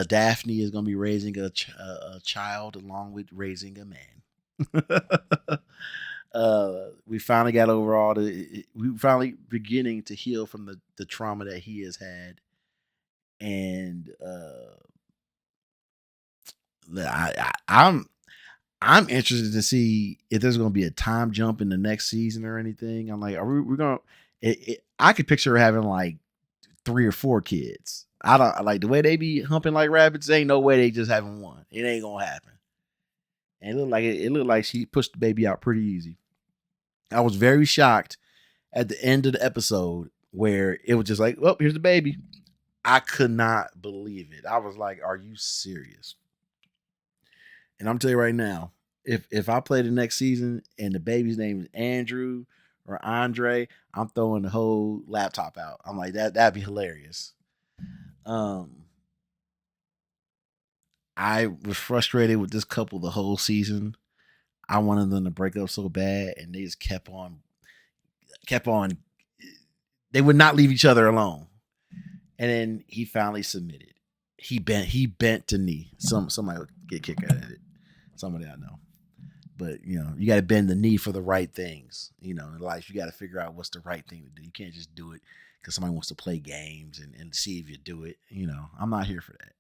Speaker 1: Daphne is gonna be raising a child along with raising a man. We finally got over all we finally beginning to heal from the trauma that he has had, and I'm interested to see if there's going to be a time jump in the next season or anything. I'm like, are we're going to, I could picture her having like 3 or 4 kids. I don't like the way they be humping like rabbits. Ain't no way they just having one. It ain't going to happen. And it looked like she pushed the baby out pretty easy. I was very shocked at the end of the episode where it was just like, well, here's the baby. I could not believe it. I was like, are you serious? And I'm telling you right now, if I play the next season and the baby's name is Andrew or Andre, I'm throwing the whole laptop out. I'm like, that'd be hilarious. Um, I was frustrated with this couple the whole season. I wanted them to break up so bad, and they just kept on. They would not leave each other alone. And then he finally submitted. He bent the knee. Somebody would get kicked out of it. Somebody I know. But you got to bend the knee for the right things. In life, you got to figure out what's the right thing to do. You can't just do it because somebody wants to play games and see if you do it. I'm not here for that.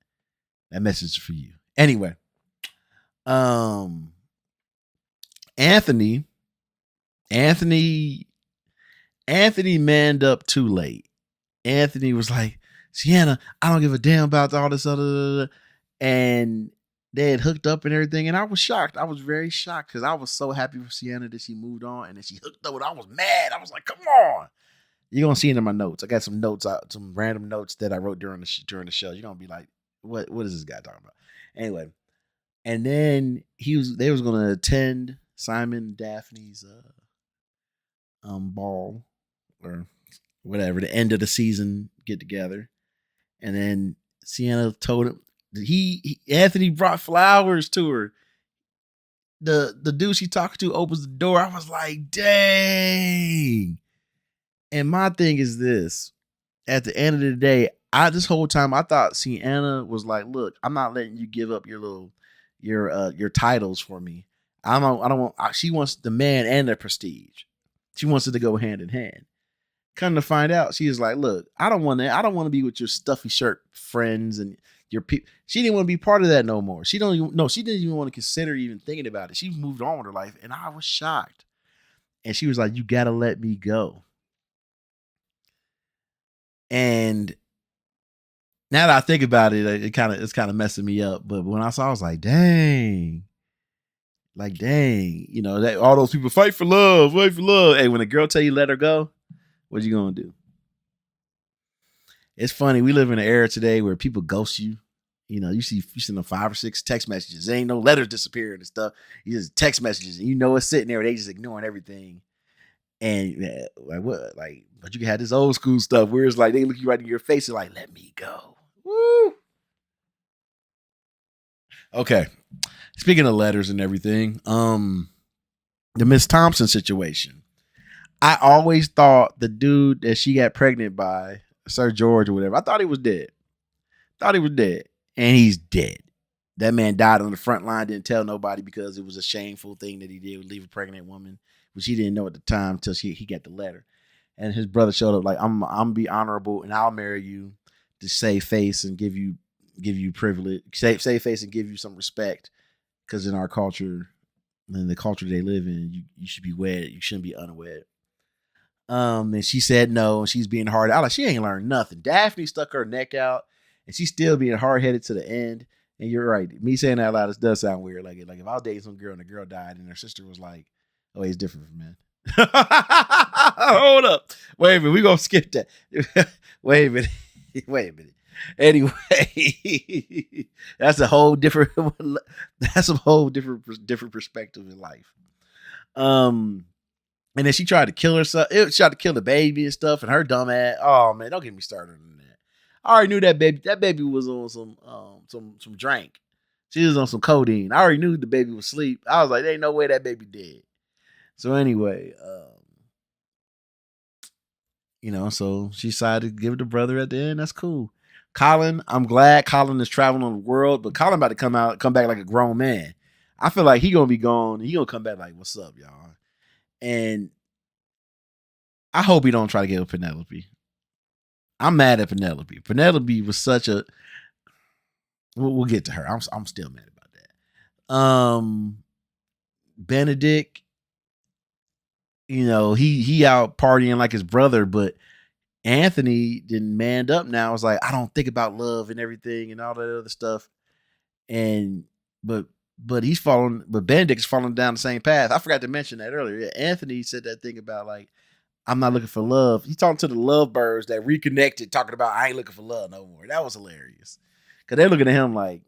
Speaker 1: That message is for you. Anyway, um, Anthony, Anthony, Anthony manned up too late. Anthony was like, Sienna, I don't give a damn about all this other, and they had hooked up and everything, and I was shocked. I was very shocked because I was so happy for Sienna that she moved on and then she hooked up with. I was mad. I was like, come on. You're gonna see it in my notes. I got some notes out, some random notes that I wrote during the show. You're gonna be like, what is this guy talking about? Anyway, and then they was gonna attend Simon and Daphne's ball or whatever, the end of the season get together. And then Sienna told him Anthony brought flowers to her. The dude she talked to opens the door. I was like, dang. And my thing is this: at the end of the day, this whole time I thought Sienna was like, look, I'm not letting you give up your titles for me. I don't want. She wants the man and the prestige. She wants it to go hand in hand. Come to find out, she was like, "Look, I don't want that. I don't want to be with your stuffy shirt friends and your people." She didn't want to be part of that no more. She don't even. No, she didn't even want to consider even thinking about it. She moved on with her life, and I was shocked. And she was like, "You gotta let me go." And Now that I think about it, it's kind of messing me up. But when I saw, I was like, dang, you know, that all those people fight for love, fight for love. Hey, when a girl tell you let her go, what you gonna do? It's funny. We live in an era today where people ghost you. You know, you send them 5 or 6 text messages. There ain't no letters disappearing and stuff. You just text messages, and you know it's sitting there. They just ignoring everything. And like what? Like, but you can have this old school stuff where it's like they look you right in your face and like, let me go. Woo. Okay. Speaking of letters and everything, the Miss Thompson situation. I always thought the dude that she got pregnant by, Sir George or whatever, I thought he was dead. And he's dead. That man died on the front line, didn't tell nobody because it was a shameful thing that he did, would leave a pregnant woman, which he didn't know at the time until he got the letter. And his brother showed up like, I'm gonna be honorable and I'll marry you to save face and give you privilege, save face and give you some respect. Because in our culture, in the culture they live in, you should be wed. You shouldn't be unwed. And she said no, and she's being hard. I like she ain't learned nothing. Daphne stuck her neck out, and she's still being hard headed to the end. And you're right. Me saying that out loud, it does sound weird. Like if I was dating some girl and the girl died, and her sister was like, "Oh, he's different from men." Hold up, wait a minute. We gonna skip that. Wait a minute. Wait a minute. Anyway, that's a whole different. That's a whole different perspective in life. And then she tried to kill herself. She tried to kill the baby and stuff. And her dumb ass. Oh man, don't get me started on that. I already knew that baby. That baby was on some drink. She was on some codeine. I already knew the baby was asleep. I was like, there ain't no way that baby dead. So anyway, you know, so she decided to give it to brother at the end. That's cool. Colin, I'm glad Colin is traveling the world, but Colin about to come back like a grown man. I feel like he gonna be gone. He gonna come back like, "What's up, y'all?" And I hope he don't try to get with Penelope. I'm mad at Penelope. Penelope was such a. We'll get to her. I'm still mad about that. Benedict, you know, he out partying like his brother, but Anthony didn't manned up now. It's like, I don't think about love and everything and all that other stuff. And but Benedict is falling down the same path. I forgot to mention that earlier. Yeah, Anthony said that thing about like, I'm not looking for love. He's talking to the lovebirds that reconnected, talking about I ain't looking for love no more. That was hilarious. Cause they're looking at him like,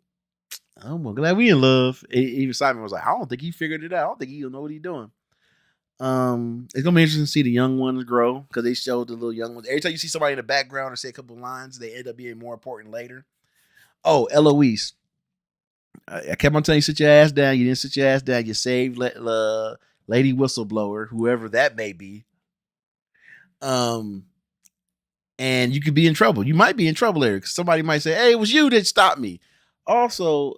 Speaker 1: oh, I'm glad we in love. Even Simon was like, I don't think he figured it out. I don't think he'll know what he's doing. It's gonna be interesting to see the young ones grow because they showed the little young ones. Every time you see somebody in the background or say a couple of lines, they end up being more important later. Oh, Eloise. I kept on telling you, sit your ass down. You didn't sit your ass down. You saved Lady Whistleblower, whoever that may be. And you could be in trouble. You might be in trouble there because somebody might say, "Hey, it was you that stopped me." Also,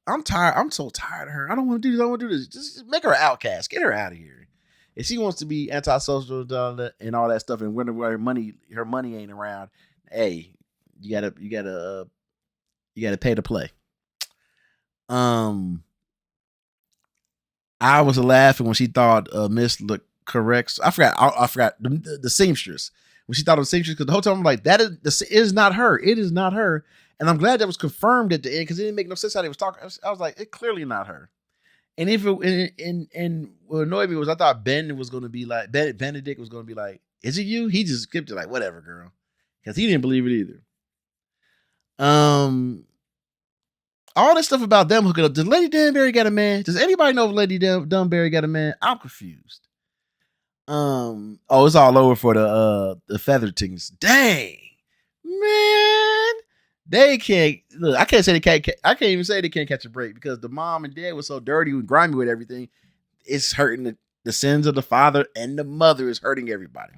Speaker 1: I'm tired. I'm so tired of her. I don't want to do this. I don't want to do this. Just make her an outcast. Get her out of here. If she wants to be antisocial and all that stuff, and when her money ain't around, hey, you gotta pay to play. I was laughing when she thought Miss looked correct. I forgot the seamstress when she thought it was seamstress because the whole time I'm like, that is not her. It is not her. And I'm glad that was confirmed at the end because it didn't make no sense how they was talking. I was like, it's clearly not her. And if it and what annoyed me was I thought Ben was going to be like Benedict was going to be like, is it you? He just skipped it like whatever, girl, because he didn't believe it either. All this stuff about them hooking up. Does Lady Danbury got a man? Does anybody know if Lady Dunbury got a man? I'm confused. Oh, it's all over for the Feathertons. Dang, man, they can't look. I can't say they can't. I can't even say they can't catch a break because the mom and dad was so dirty and grimy with everything. It's hurting the sins of the father and the mother is hurting everybody.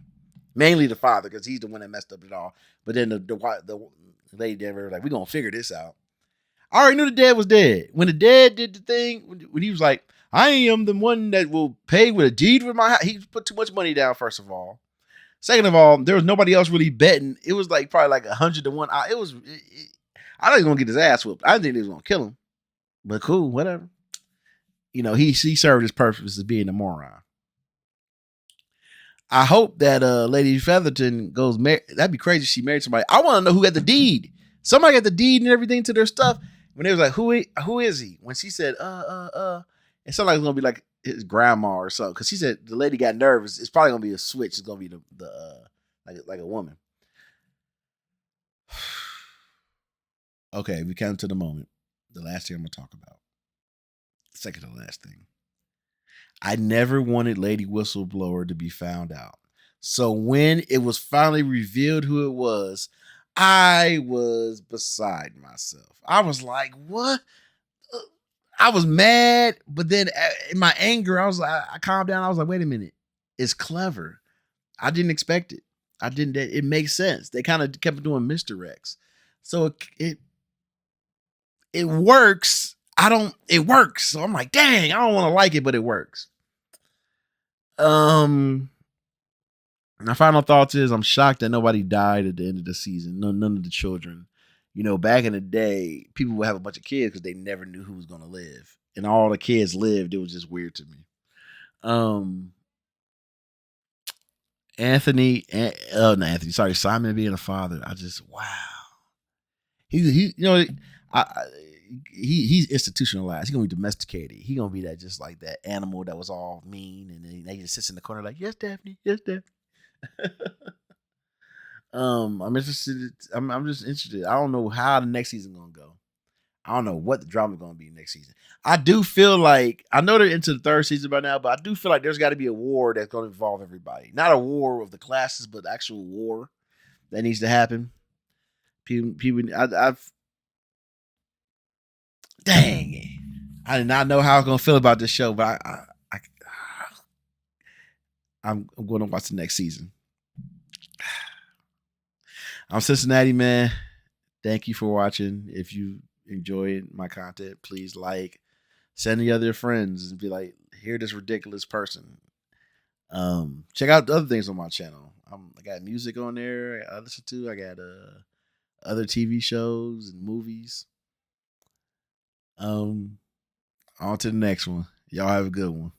Speaker 1: Mainly the father because he's the one that messed up it all. But then the Lady Danbury was like, "We gonna figure this out." I already knew the dad was dead. When the dad did the thing, when he was like, I am the one that will pay with a deed with my house. He put too much money down, first of all. Second of all, there was nobody else really betting. It was like probably like 100-1. I thought he was going to get his ass whooped. I didn't think he was going to kill him. But cool, whatever. You know, he served his purpose as being a moron. I hope that Lady Featherton goes married. That'd be crazy if she married somebody. I want to know who got the deed. Somebody got the deed and everything to their stuff. When they was like, who is he? When she said, it sounded like it's gonna be like his grandma or something. Cause she said the lady got nervous. It's probably gonna be a switch. It's gonna be the like a woman. Okay, we come to the moment. The last thing I'm gonna talk about. Second to the last thing. I never wanted Lady Whistleblower to be found out. So when it was finally revealed who it was, I was beside myself. I was like, what? I was mad, but then in my anger, I was like, I calmed down. I was like, wait a minute. It's clever. I didn't expect it. I didn't. It makes sense. They kind of kept doing misdirects. So it works. It works. So I'm like, dang, I don't want to like it, but it works. My final thoughts is I'm shocked that nobody died at the end of the season. None of the children. You know, back in the day, people would have a bunch of kids because they never knew who was going to live, and all the kids lived. It was just weird to me. Not Anthony. Sorry, Simon being a father. I just wow. He you know he's institutionalized. He's gonna be domesticated. He's gonna be that just like that animal that was all mean, and then he just sits in the corner like, yes, Daphne, yes, Daphne. I'm interested. I'm just interested. I don't know how the next season gonna go. I don't know what the drama's gonna be next season. I do feel like I know they're into the third season by now, but I do feel like there's got to be a war that's gonna involve everybody. Not a war of the classes, but actual war that needs to happen. People, I've dang, I did not know how I was gonna feel about this show, but I'm going to watch the next season. I'm Cincinnati man. Thank you for watching. If you enjoyed my content, please like, send the other friends, and be like, hear this ridiculous person. Check out the other things on my channel. I got music on there I listen to. I got other TV shows and movies. On to the next one. Y'all have a good one.